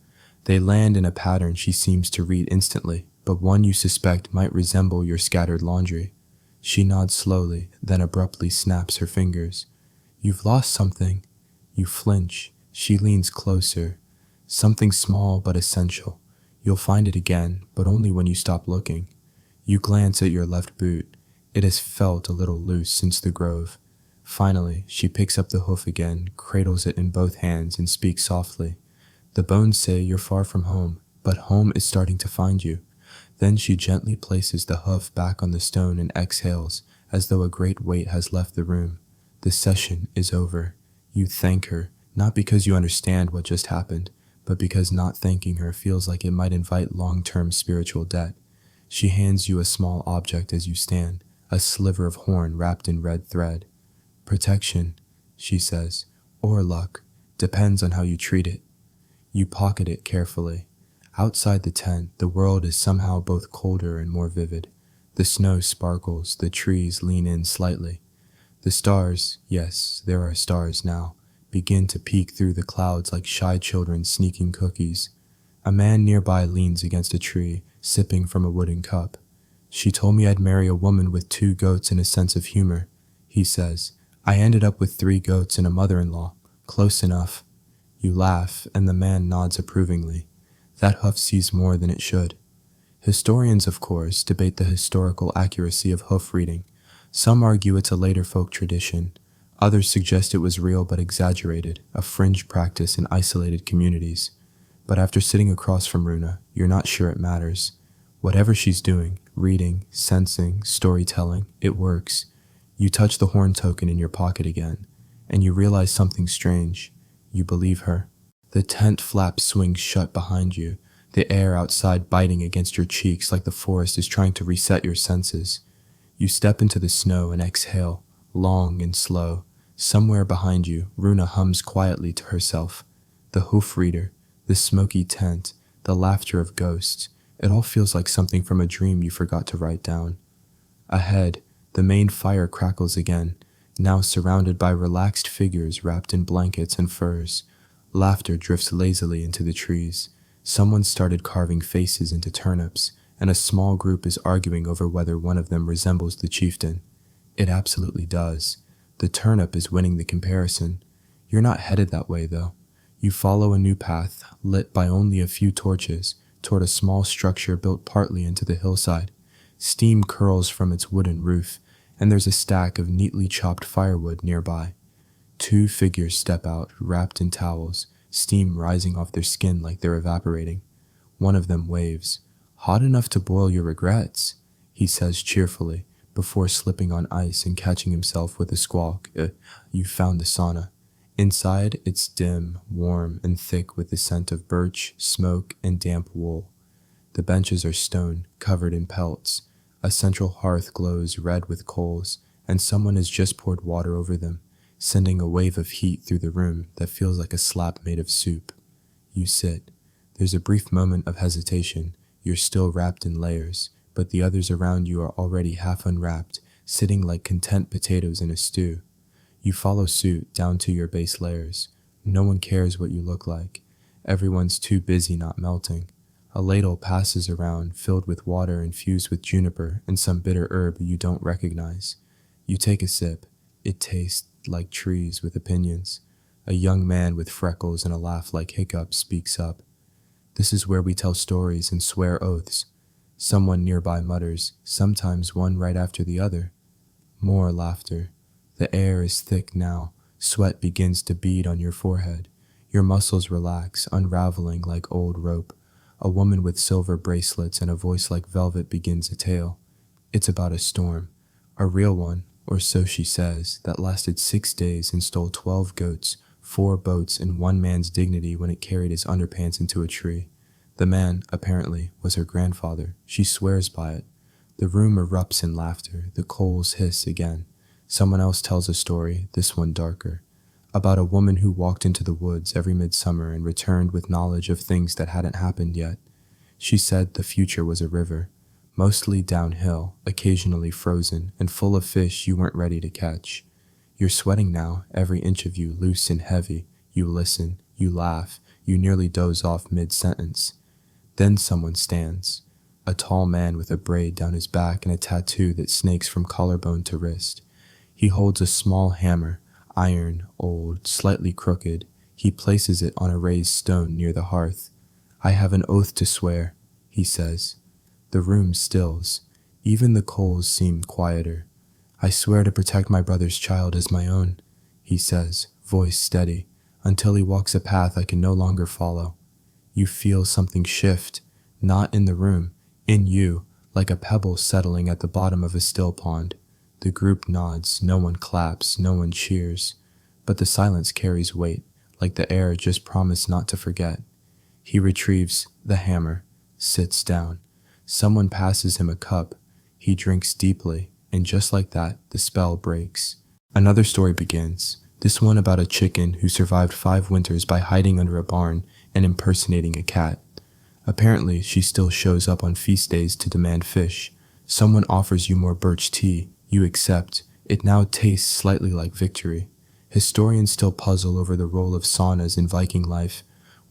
They land in a pattern she seems to read instantly, but one you suspect might resemble your scattered laundry. She nods slowly, then abruptly snaps her fingers. "You've lost something." You flinch. She leans closer. "Something small but essential. You'll find it again, but only when you stop looking." You glance at your left boot. It has felt a little loose since the grove. Finally, she picks up the hoof again, cradles it in both hands, and speaks softly. "The bones say you're far from home, but home is starting to find you." Then she gently places the hoof back on the stone and exhales, as though a great weight has left the room. The session is over. You thank her, not because you understand what just happened, but because not thanking her feels like it might invite long-term spiritual debt. She hands you a small object as you stand, a sliver of horn wrapped in red thread. "Protection," she says, "or luck, depends on how you treat it." You pocket it carefully. Outside the tent, the world is somehow both colder and more vivid. The snow sparkles, the trees lean in slightly. The stars, yes, there are stars now, begin to peek through the clouds like shy children sneaking cookies. A man nearby leans against a tree, sipping from a wooden cup. "She told me I'd marry a woman with 2 goats and a sense of humor," he says. "I ended up with 3 goats and a mother-in-law. Close enough." You laugh, and the man nods approvingly. That hoof sees more than it should. Historians, of course, debate the historical accuracy of hoof reading. Some argue it's a later folk tradition. Others suggest it was real but exaggerated, a fringe practice in isolated communities. But after sitting across from Runa, you're not sure it matters. Whatever she's doing, reading, sensing, storytelling, it works. You touch the horn token in your pocket again, and you realize something strange. You believe her. The tent flap swings shut behind you, the air outside biting against your cheeks like the forest is trying to reset your senses. You step into the snow and exhale, long and slow, Somewhere behind you, Runa hums quietly to herself. The hoof reader, the smoky tent, the laughter of ghosts, it all feels like something from a dream you forgot to write down. Ahead, the main fire crackles again, now surrounded by relaxed figures wrapped in blankets and furs. Laughter drifts lazily into the trees. Someone started carving faces into turnips, and a small group is arguing over whether one of them resembles the chieftain. It absolutely does. The turnip is winning the comparison. You're not headed that way, though. You follow a new path, lit by only a few torches, toward a small structure built partly into the hillside. Steam curls from its wooden roof, and there's a stack of neatly chopped firewood nearby. Two figures step out, wrapped in towels, steam rising off their skin like they're evaporating. One of them waves. "Hot enough to boil your regrets," he says cheerfully, before slipping on ice and catching himself with a squawk. You found the sauna. Inside, it's dim, warm, and thick with the scent of birch, smoke, and damp wool. The benches are stone, covered in pelts. A central hearth glows red with coals, and someone has just poured water over them, sending a wave of heat through the room that feels like a slab made of soup. You sit. There's a brief moment of hesitation. You're still wrapped in layers, but the others around you are already half unwrapped, sitting like content potatoes in a stew. You follow suit down to your base layers. No one cares what you look like. Everyone's too busy not melting. A ladle passes around, filled with water infused with juniper and some bitter herb you don't recognize. You take a sip. It tastes like trees with opinions. A young man with freckles and a laugh like hiccups speaks up. "This is where we tell stories and swear oaths." Someone nearby mutters, sometimes one right after the other. More laughter. The air is thick now. Sweat begins to bead on your forehead. Your muscles relax, unraveling like old rope. A woman with silver bracelets and a voice like velvet begins a tale. It's about a storm. A real one, or so she says, that lasted 6 days and stole 12 goats, 4 boats, and one man's dignity when it carried his underpants into a tree. The man, apparently, was her grandfather. She swears by it. The room erupts in laughter. The coals hiss again. Someone else tells a story, this one darker, about a woman who walked into the woods every midsummer and returned with knowledge of things that hadn't happened yet. She said the future was a river, mostly downhill, occasionally frozen, and full of fish you weren't ready to catch. You're sweating now, every inch of you loose and heavy. You listen, you laugh, you nearly doze off mid-sentence. Then someone stands, a tall man with a braid down his back and a tattoo that snakes from collarbone to wrist. He holds a small hammer, iron, old, slightly crooked. He places it on a raised stone near the hearth. "I have an oath to swear," he says. The room stills. Even the coals seem quieter. "I swear to protect my brother's child as my own," he says, voice steady, until he walks a path I can no longer follow. You feel something shift, not in the room, in you, like a pebble settling at the bottom of a still pond. The group nods, no one claps, no one cheers, but the silence carries weight, like the air just promised not to forget. He retrieves the hammer, sits down. Someone passes him a cup. He drinks deeply, and just like that, the spell breaks. Another story begins, this one about a chicken who survived 5 winters by hiding under a barn and impersonating a cat. Apparently, she still shows up on feast days to demand fish. Someone offers you more birch tea. You accept. It now tastes slightly like victory. Historians still puzzle over the role of saunas in Viking life.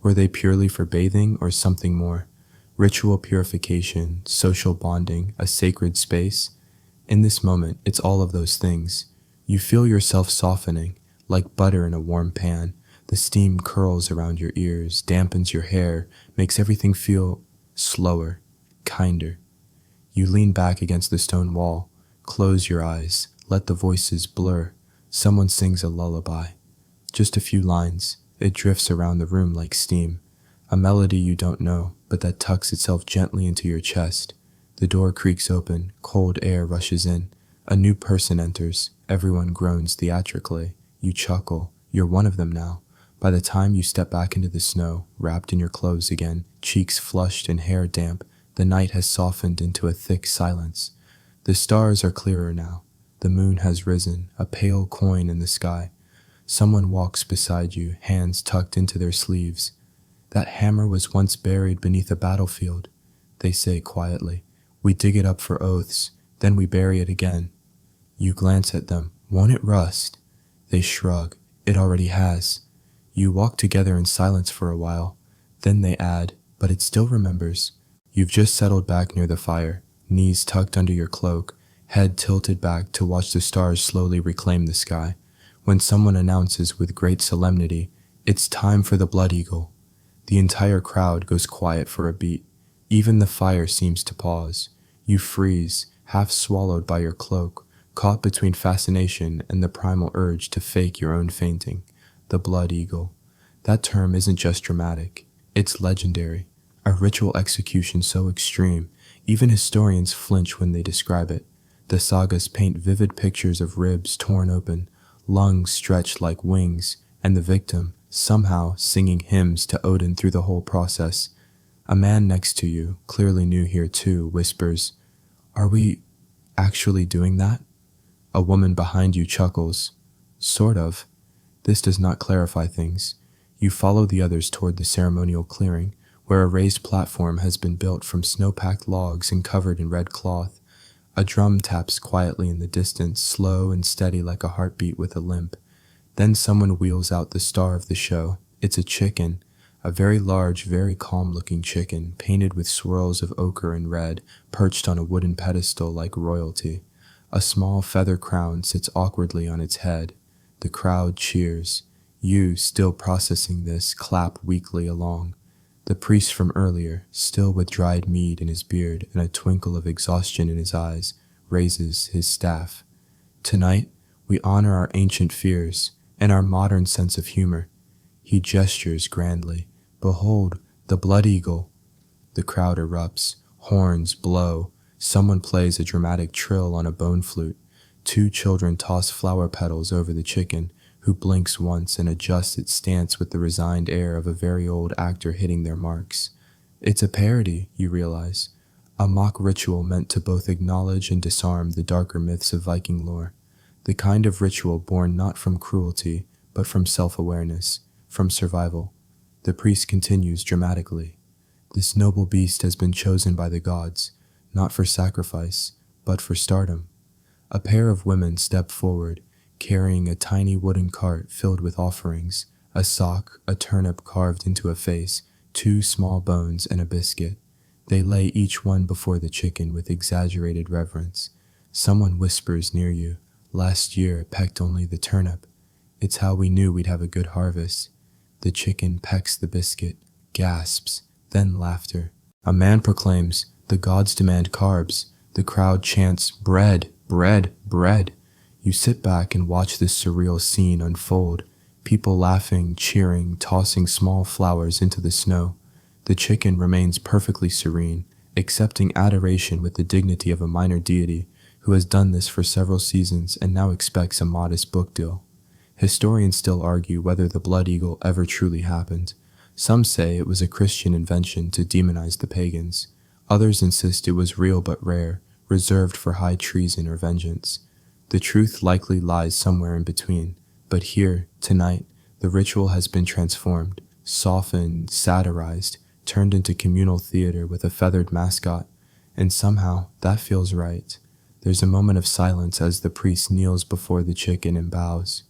Were they purely for bathing or something more? Ritual purification, social bonding, a sacred space? In this moment, it's all of those things. You feel yourself softening, like butter in a warm pan. The steam curls around your ears, dampens your hair, makes everything feel slower, kinder. You lean back against the stone wall. Close your eyes, let the voices blur. Someone sings a lullaby. Just a few lines. It drifts around the room like steam. A melody you don't know, but that tucks itself gently into your chest. The door creaks open, cold air rushes in. A new person enters. Everyone groans theatrically. You chuckle. You're one of them now. By the time you step back into the snow, wrapped in your clothes again, cheeks flushed and hair damp, the night has softened into a thick silence. The stars are clearer now. The moon has risen, a pale coin in the sky. Someone walks beside you, hands tucked into their sleeves. That hammer was once buried beneath a battlefield, they say quietly. We dig it up for oaths, then we bury it again. You glance at them. Won't it rust? They shrug. It already has. You walk together in silence for a while. Then they add, but it still remembers. You've just settled back near the fire, knees tucked under your cloak, head tilted back to watch the stars slowly reclaim the sky, when someone announces with great solemnity, "It's time for the blood eagle." The entire crowd goes quiet for a beat. Even the fire seems to pause. You freeze, half swallowed by your cloak, caught between fascination and the primal urge to fake your own fainting. The blood eagle. That term isn't just dramatic, it's legendary. A ritual execution so extreme, even historians flinch when they describe it. The sagas paint vivid pictures of ribs torn open, lungs stretched like wings, and the victim, somehow singing hymns to Odin through the whole process. A man next to you, clearly new here too, whispers, "Are we actually doing that?" A woman behind you chuckles. Sort of. This does not clarify things. You follow the others toward the ceremonial clearing, where a raised platform has been built from snow-packed logs and covered in red cloth. A drum taps quietly in the distance, slow and steady like a heartbeat with a limp. Then someone wheels out the star of the show. It's a chicken, a very large, very calm-looking chicken, painted with swirls of ochre and red, perched on a wooden pedestal like royalty. A small feather crown sits awkwardly on its head. The crowd cheers. You, still processing this, clap weakly along. The priest from earlier, still with dried mead in his beard and a twinkle of exhaustion in his eyes, raises his staff. Tonight, we honor our ancient fears and our modern sense of humor. He gestures grandly. Behold, the blood eagle. The crowd erupts. Horns blow. Someone plays a dramatic trill on a bone flute. Two children toss flower petals over the chicken, who blinks once and adjusts its stance with the resigned air of a very old actor hitting their marks. It's a parody, you realize. A mock ritual meant to both acknowledge and disarm the darker myths of Viking lore. The kind of ritual born not from cruelty, but from self-awareness, from survival. The priest continues dramatically. This noble beast has been chosen by the gods, not for sacrifice, but for stardom. A pair of women step forward, carrying a tiny wooden cart filled with offerings, a sock, a turnip carved into a face, 2 small bones, and a biscuit. They lay each one before the chicken with exaggerated reverence. Someone whispers near you, "Last year it pecked only the turnip. It's how we knew we'd have a good harvest." The chicken pecks the biscuit, gasps, then laughter. A man proclaims, "The gods demand carbs." The crowd chants, "Bread, bread, bread." You sit back and watch this surreal scene unfold, people laughing, cheering, tossing small flowers into the snow. The chicken remains perfectly serene, accepting adoration with the dignity of a minor deity who has done this for several seasons and now expects a modest book deal. Historians still argue whether the blood eagle ever truly happened. Some say it was a Christian invention to demonize the pagans. Others insist it was real but rare, reserved for high treason or vengeance. The truth likely lies somewhere in between, but here, tonight, the ritual has been transformed, softened, satirized, turned into communal theater with a feathered mascot, and somehow that feels right. There's a moment of silence as the priest kneels before the chicken and bows.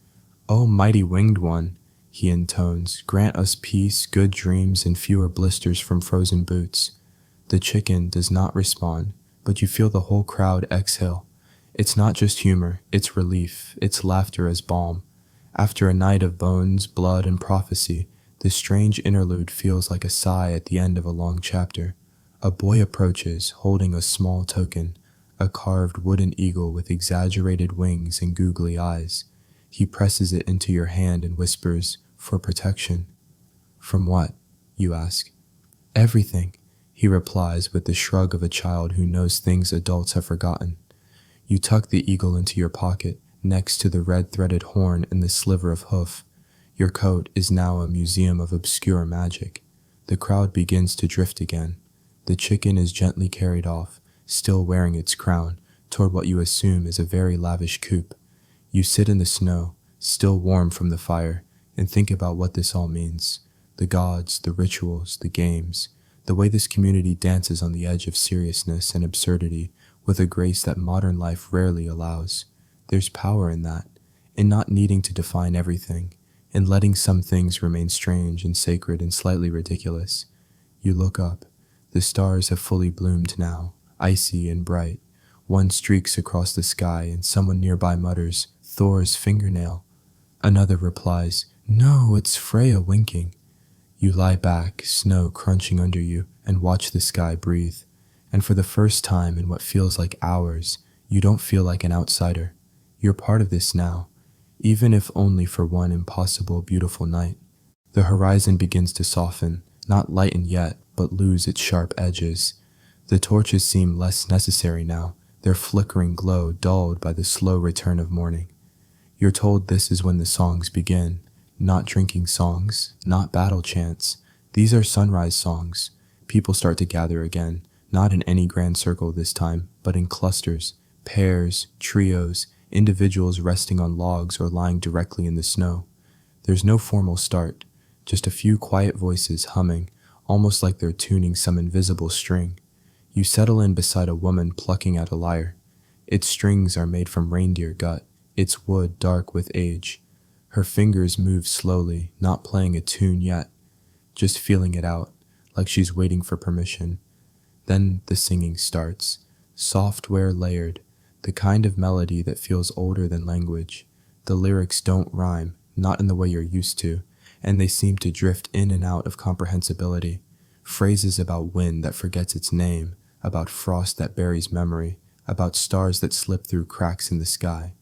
"O mighty winged one," he intones, "grant us peace, good dreams, and fewer blisters from frozen boots." The chicken does not respond, but you feel the whole crowd exhale. It's not just humor, it's relief, it's laughter as balm. After a night of bones, blood, and prophecy, this strange interlude feels like a sigh at the end of a long chapter. A boy approaches, holding a small token, a carved wooden eagle with exaggerated wings and googly eyes. He presses it into your hand and whispers, "For protection." "From what?" you ask. "Everything," he replies with the shrug of a child who knows things adults have forgotten. You tuck the eagle into your pocket, next to the red-threaded horn and the sliver of hoof. Your coat is now a museum of obscure magic. The crowd begins to drift again. The chicken is gently carried off, still wearing its crown, toward what you assume is a very lavish coop. You sit in the snow, still warm from the fire, and think about what this all means. The gods, the rituals, the games, the way this community dances on the edge of seriousness and absurdity with a grace that modern life rarely allows. There's power in that, in not needing to define everything, in letting some things remain strange and sacred and slightly ridiculous. You look up. The stars have fully bloomed now, icy and bright. One streaks across the sky and someone nearby mutters, "Thor's fingernail." Another replies, "No, it's Freya winking." You lie back, snow crunching under you, and watch the sky breathe. And for the first time in what feels like hours, you don't feel like an outsider. You're part of this now, even if only for one impossible, beautiful night. The horizon begins to soften, not lighten yet, but lose its sharp edges. The torches seem less necessary now, their flickering glow dulled by the slow return of morning. You're told this is when the songs begin. Not drinking songs, not battle chants. These are sunrise songs. People start to gather again, not in any grand circle this time, but in clusters, pairs, trios, individuals resting on logs or lying directly in the snow. There's no formal start, just a few quiet voices humming, almost like they're tuning some invisible string. You settle in beside a woman plucking at a lyre. Its strings are made from reindeer gut, its wood dark with age. Her fingers move slowly, not playing a tune yet, just feeling it out, like she's waiting for permission. Then the singing starts, software layered, the kind of melody that feels older than language. The lyrics don't rhyme, not in the way you're used to, and they seem to drift in and out of comprehensibility. Phrases about wind that forgets its name, about frost that buries memory, about stars that slip through cracks in the sky.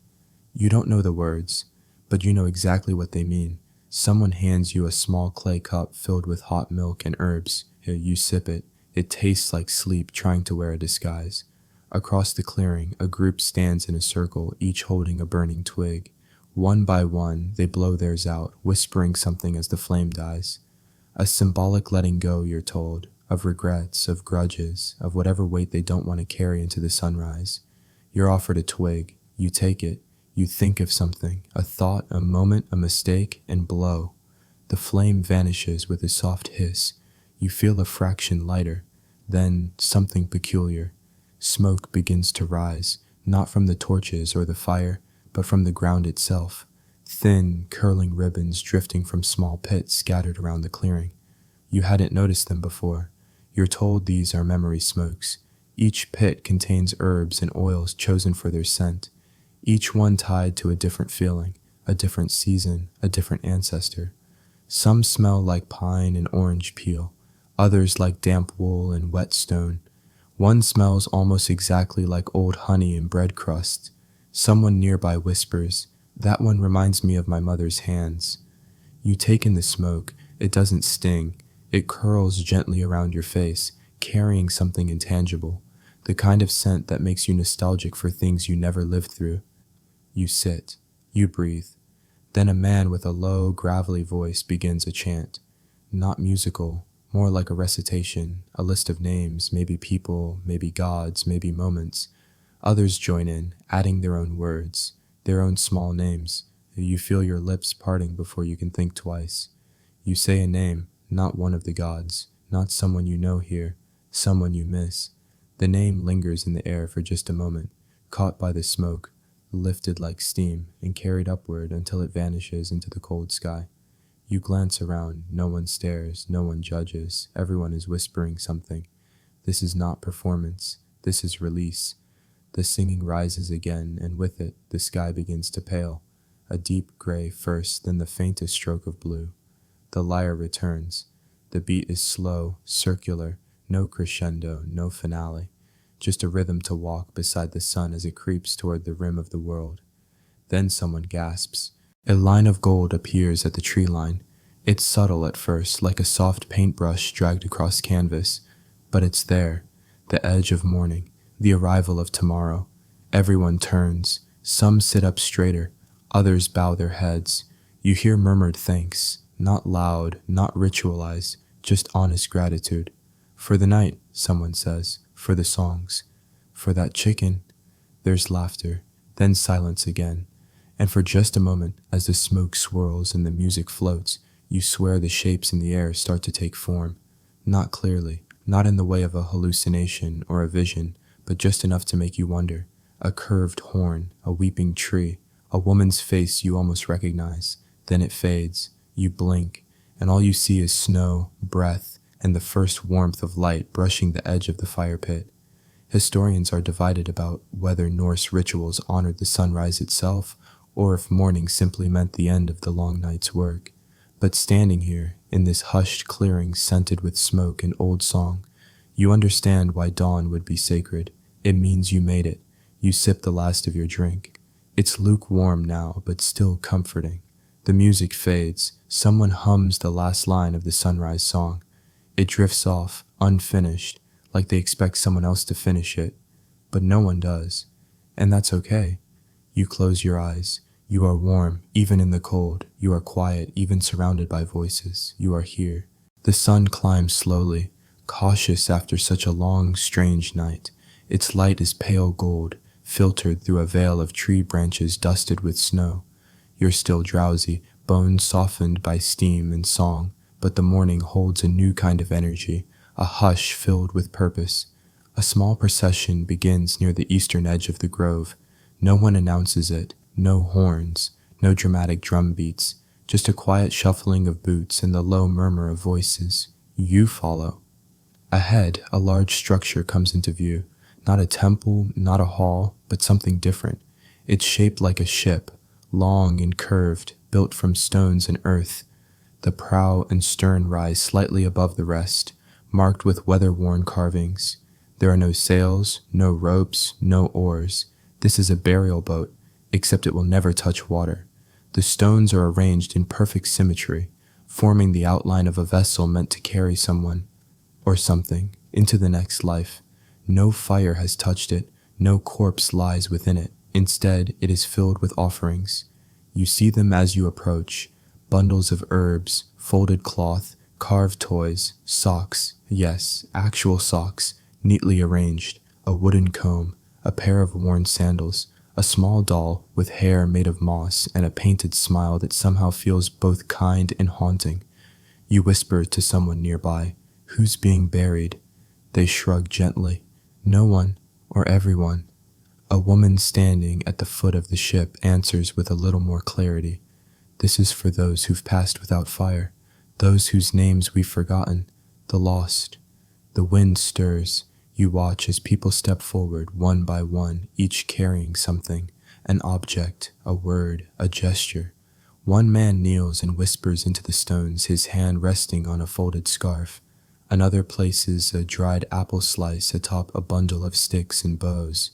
You don't know the words, but you know exactly what they mean. Someone hands you a small clay cup filled with hot milk and herbs. You sip it. It tastes like sleep trying to wear a disguise. Across the clearing, a group stands in a circle, each holding a burning twig. One by one, they blow theirs out, whispering something as the flame dies. A symbolic letting go, you're told, of regrets, of grudges, of whatever weight they don't want to carry into the sunrise. You're offered a twig. You take it. You think of something, a thought, a moment, a mistake, and blow. The flame vanishes with a soft hiss. You feel a fraction lighter. Then something peculiar. Smoke begins to rise, not from the torches or the fire, but from the ground itself. Thin, curling ribbons drifting from small pits scattered around the clearing. You hadn't noticed them before. You're told these are memory smokes. Each pit contains herbs and oils chosen for their scent. Each one tied to a different feeling, a different season, a different ancestor. Some smell like pine and orange peel, others like damp wool and wet stone. One smells almost exactly like old honey and bread crust. Someone nearby whispers, "That one reminds me of my mother's hands." You take in the smoke. It doesn't sting. It curls gently around your face, carrying something intangible, the kind of scent that makes you nostalgic for things you never lived through. You sit. You breathe. Then a man with a low, gravelly voice begins a chant. Not musical, more like a recitation, a list of names, maybe people, maybe gods, maybe moments. Others join in, adding their own words, their own small names. You feel your lips parting before you can think twice. You say a name, not one of the gods, not someone you know here, someone you miss. The name lingers in the air for just a moment, caught by the smoke, lifted like steam, and carried upward until it vanishes into the cold sky. You glance around. No one stares, no one judges. Everyone is whispering something. This is not performance. This is release. The singing rises again, and with it, the sky begins to pale. A deep gray first, then the faintest stroke of blue. The lyre returns. The beat is slow, circular, no crescendo, no finale. Just a rhythm to walk beside the sun as it creeps toward the rim of the world. Then someone gasps. A line of gold appears at the tree line. It's subtle at first, like a soft paintbrush dragged across canvas, but it's there, the edge of morning, the arrival of tomorrow. Everyone turns. Some sit up straighter, others bow their heads. You hear murmured thanks, not loud, not ritualized, just honest gratitude. For the night, someone says, for the songs, for that chicken. There's laughter, then silence again. And for just a moment, as the smoke swirls and the music floats, you swear the shapes in the air start to take form. Not clearly, not in the way of a hallucination or a vision, but just enough to make you wonder. A curved horn, a weeping tree, a woman's face you almost recognize. Then it fades, you blink, and all you see is snow, breath, and the first warmth of light brushing the edge of the fire pit. Historians are divided about whether Norse rituals honored the sunrise itself, or if morning simply meant the end of the long night's work. But standing here, in this hushed clearing scented with smoke and old song, you understand why dawn would be sacred. It means you made it. You sip the last of your drink. It's lukewarm now, but still comforting. The music fades. Someone hums the last line of the sunrise song. It drifts off, unfinished, like they expect someone else to finish it. But no one does. And that's okay. You close your eyes. You are warm, even in the cold. You are quiet, even surrounded by voices. You are here. The sun climbs slowly, cautious after such a long, strange night. Its light is pale gold, filtered through a veil of tree branches dusted with snow. You're still drowsy, bones softened by steam and song, but the morning holds a new kind of energy, a hush filled with purpose. A small procession begins near the eastern edge of the grove. No one announces it. No horns, no dramatic drum beats, just a quiet shuffling of boots and the low murmur of voices. You follow. Ahead, a large structure comes into view. Not a temple, not a hall, but something different. It's shaped like a ship, long and curved, built from stones and earth. The prow and stern rise slightly above the rest, marked with weather-worn carvings. There are no sails, no ropes, no oars. This is a burial boat, except it will never touch water. The stones are arranged in perfect symmetry, forming the outline of a vessel meant to carry someone, or something, into the next life. No fire has touched it, no corpse lies within it. Instead, it is filled with offerings. You see them as you approach, bundles of herbs, folded cloth, carved toys, socks, yes, actual socks, neatly arranged, a wooden comb, a pair of worn sandals, a small doll with hair made of moss and a painted smile that somehow feels both kind and haunting. You whisper to someone nearby, "Who's being buried?" They shrug gently. No one, or everyone. A woman standing at the foot of the ship answers with a little more clarity. "This is for those who've passed without fire, those whose names we've forgotten, the lost." The wind stirs. You watch as people step forward one by one, each carrying something, an object, a word, a gesture. One man kneels and whispers into the stones, his hand resting on a folded scarf. Another places a dried apple slice atop a bundle of sticks and bows.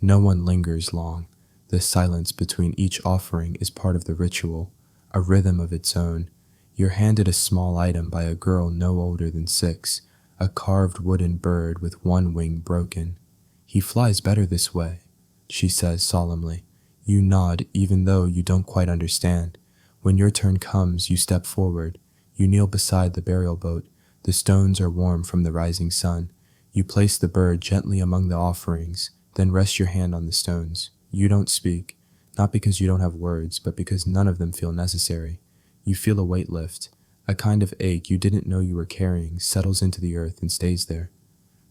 No one lingers long. The silence between each offering is part of the ritual, a rhythm of its own. You're handed a small item by a girl no older than 6, a carved wooden bird with one wing broken. "He flies better this way," she says solemnly. You nod even though you don't quite understand. When your turn comes, you step forward. You kneel beside the burial boat. The stones are warm from the rising sun. You place the bird gently among the offerings, then rest your hand on the stones. You don't speak, not because you don't have words, but because none of them feel necessary. You feel a weight lift. A kind of ache you didn't know you were carrying settles into the earth and stays there.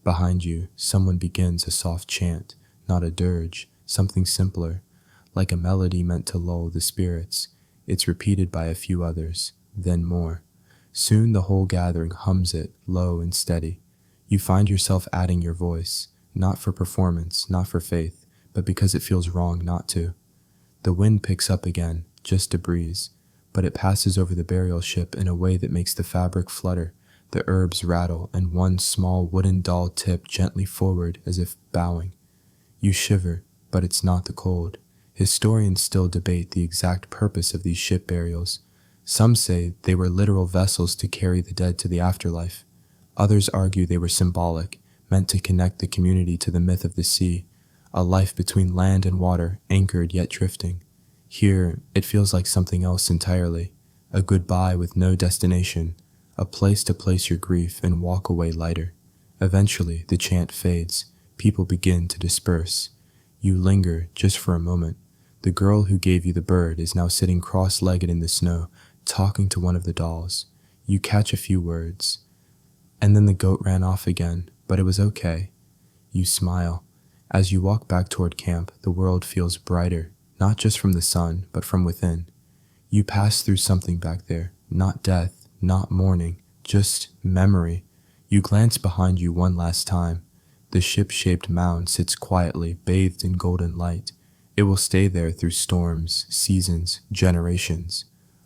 Behind you, someone begins a soft chant, not a dirge, something simpler, like a melody meant to lull the spirits. It's repeated by a few others, then more. Soon the whole gathering hums it, low and steady. You find yourself adding your voice, not for performance, not for faith, but because it feels wrong not to. The wind picks up again, just a breeze, but it passes over the burial ship in a way that makes the fabric flutter, the herbs rattle, and one small wooden doll tip gently forward as if bowing. You shiver, but it's not the cold. Historians still debate the exact purpose of these ship burials. Some say they were literal vessels to carry the dead to the afterlife. Others argue they were symbolic, meant to connect the community to the myth of the sea, a life between land and water, anchored yet drifting. Here, it feels like something else entirely, a goodbye with no destination, a place to place your grief and walk away lighter. Eventually, the chant fades. People begin to disperse. You linger just for a moment. The girl who gave you the bird is now sitting cross-legged in the snow, talking to one of the dolls. You catch a few words. And then the goat ran off again, but it was okay. You smile. As you walk back toward camp, the world feels brighter, not just from the sun, but from within. You pass through something back there, not death, not mourning, just memory. You glance behind you one last time. The ship-shaped mound sits quietly, bathed in golden light. It will stay there through storms, seasons, generations.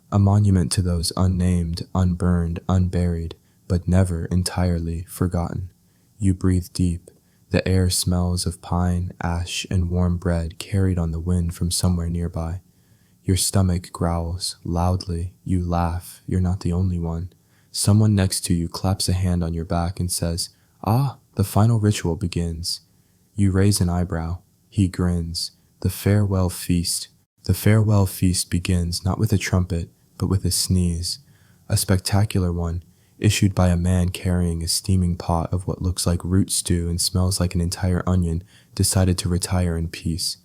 A monument to those unnamed, unburned, unburied, but never entirely forgotten. You breathe deep. The air smells of pine, ash, and warm bread carried on the wind from somewhere nearby. Your stomach growls loudly. You laugh. You're not the only one. Someone next to you claps a hand on your back and says, "Ah, the final ritual begins." You raise an eyebrow. He grins. The farewell feast. The farewell feast begins not with a trumpet, but with a sneeze. A spectacular one, issued by a man carrying a steaming pot of what looks like root stew and smells like an entire onion, decided to retire in peace.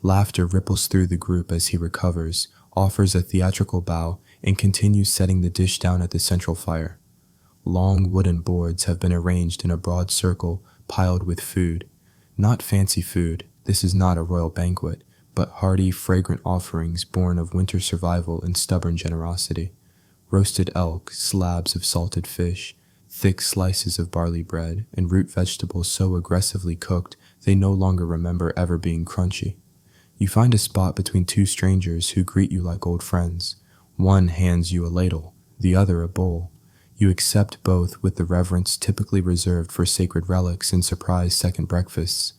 Laughter ripples through the group as he recovers, offers a theatrical bow, and continues setting the dish down at the central fire. Long wooden boards have been arranged in a broad circle, piled with food. Not fancy food, this is not a royal banquet, but hearty, fragrant offerings born of winter survival and stubborn generosity. Roasted elk, slabs of salted fish, thick slices of barley bread, and root vegetables so aggressively cooked they no longer remember ever being crunchy. You find a spot between two strangers who greet you like old friends. One hands you a ladle, the other a bowl. You accept both with the reverence typically reserved for sacred relics and surprise second breakfasts.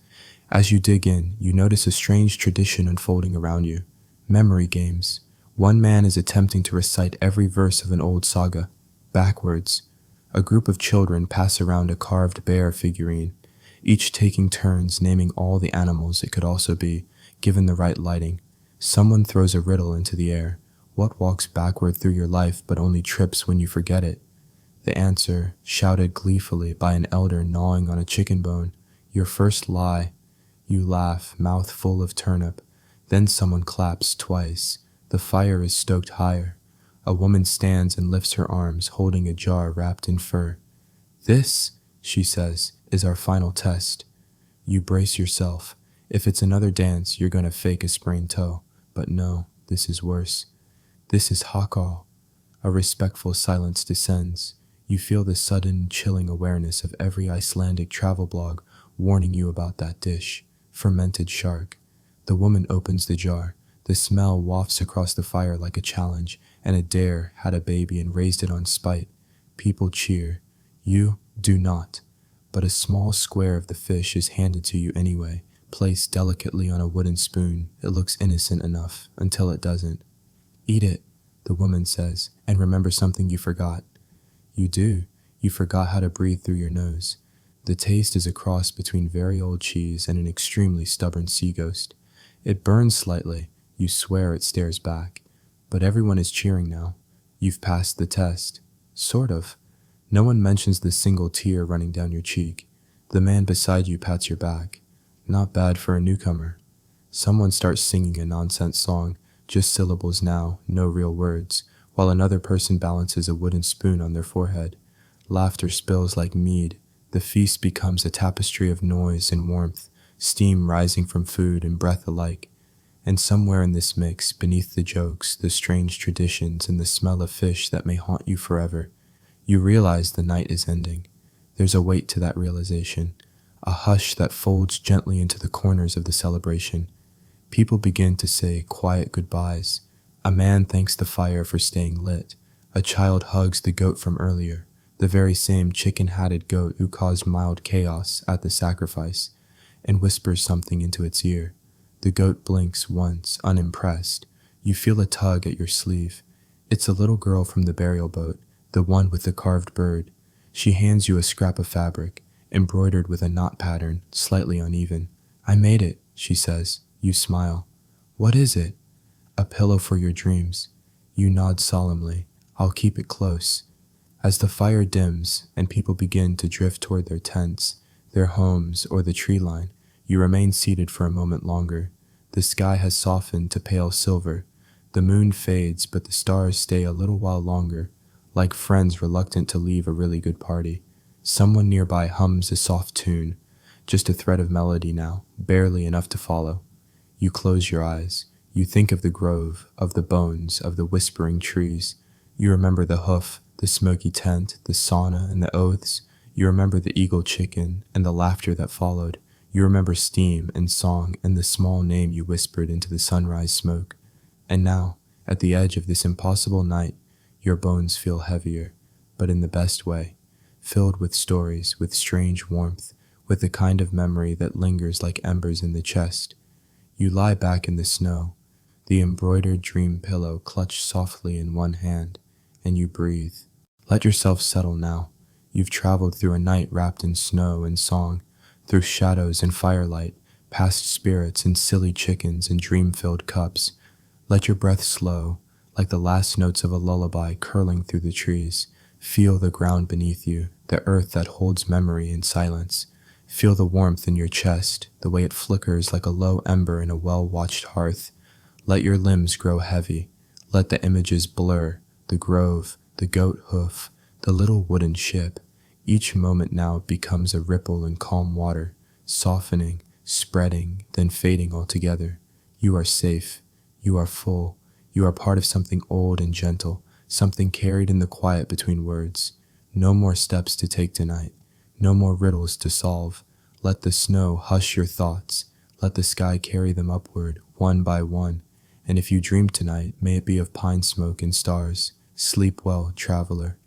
As you dig in, you notice a strange tradition unfolding around you. Memory games. One man is attempting to recite every verse of an old saga, backwards. A group of children pass around a carved bear figurine, each taking turns naming all the animals it could also be, given the right lighting. Someone throws a riddle into the air. What walks backward through your life but only trips when you forget it? The answer, shouted gleefully by an elder gnawing on a chicken bone. Your first lie. You laugh, mouth full of turnip. Then someone claps twice. The fire is stoked higher. A woman stands and lifts her arms, holding a jar wrapped in fur. "This," she says, "is our final test." You brace yourself. If it's another dance, you're going to fake a sprained toe. But no, this is worse. This is hakal. A respectful silence descends. You feel the sudden, chilling awareness of every Icelandic travel blog warning you about that dish. Fermented shark. The woman opens the jar. The smell wafts across the fire like a challenge, and a dare had a baby and raised it on spite. People cheer. You do not. But a small square of the fish is handed to you anyway, placed delicately on a wooden spoon. It looks innocent enough, until it doesn't. "Eat it," the woman says, "and remember something you forgot." You do. You forgot how to breathe through your nose. The taste is a cross between very old cheese and an extremely stubborn sea ghost. It burns slightly. You swear it stares back. But everyone is cheering now. You've passed the test. Sort of. No one mentions the single tear running down your cheek. The man beside you pats your back. Not bad for a newcomer. Someone starts singing a nonsense song, just syllables now, no real words, while another person balances a wooden spoon on their forehead. Laughter spills like mead. The feast becomes a tapestry of noise and warmth, steam rising from food and breath alike. And somewhere in this mix, beneath the jokes, the strange traditions, and the smell of fish that may haunt you forever, you realize the night is ending. There's a weight to that realization, a hush that folds gently into the corners of the celebration. People begin to say quiet goodbyes. A man thanks the fire for staying lit. A child hugs the goat from earlier, the very same chicken-hatted goat who caused mild chaos at the sacrifice, and whispers something into its ear. The goat blinks once, unimpressed. You feel a tug at your sleeve. It's a little girl from the burial boat, the one with the carved bird. She hands you a scrap of fabric, embroidered with a knot pattern, slightly uneven. "I made it," she says. You smile. "What is it?" "A pillow for your dreams." You nod solemnly. "I'll keep it close." As the fire dims and people begin to drift toward their tents, their homes, or the tree line, you remain seated for a moment longer. The sky has softened to pale silver. The moon fades, but the stars stay a little while longer, like friends reluctant to leave a really good party. Someone nearby hums a soft tune, just a thread of melody now, barely enough to follow. You close your eyes. You think of the grove, of the bones, of the whispering trees. You remember the hoof, the smoky tent, the sauna, and the oaths. You remember the eagle chicken and the laughter that followed. You remember steam and song and the small name you whispered into the sunrise smoke. And now, at the edge of this impossible night, your bones feel heavier, but in the best way, filled with stories, with strange warmth, with the kind of memory that lingers like embers in the chest. You lie back in the snow, the embroidered dream pillow clutched softly in one hand, and you breathe. Let yourself settle now. You've traveled through a night wrapped in snow and song, through shadows and firelight, past spirits and silly chickens and dream-filled cups. Let your breath slow, like the last notes of a lullaby curling through the trees. Feel the ground beneath you, the earth that holds memory in silence. Feel the warmth in your chest, the way it flickers like a low ember in a well-watched hearth. Let your limbs grow heavy. Let the images blur, the grove, the goat hoof, the little wooden ship. Each moment now becomes a ripple in calm water, softening, spreading, then fading altogether. You are safe. You are full. You are part of something old and gentle, something carried in the quiet between words. No more steps to take tonight. No more riddles to solve. Let the snow hush your thoughts. Let the sky carry them upward, one by one. And if you dream tonight, may it be of pine smoke and stars. Sleep well, traveler.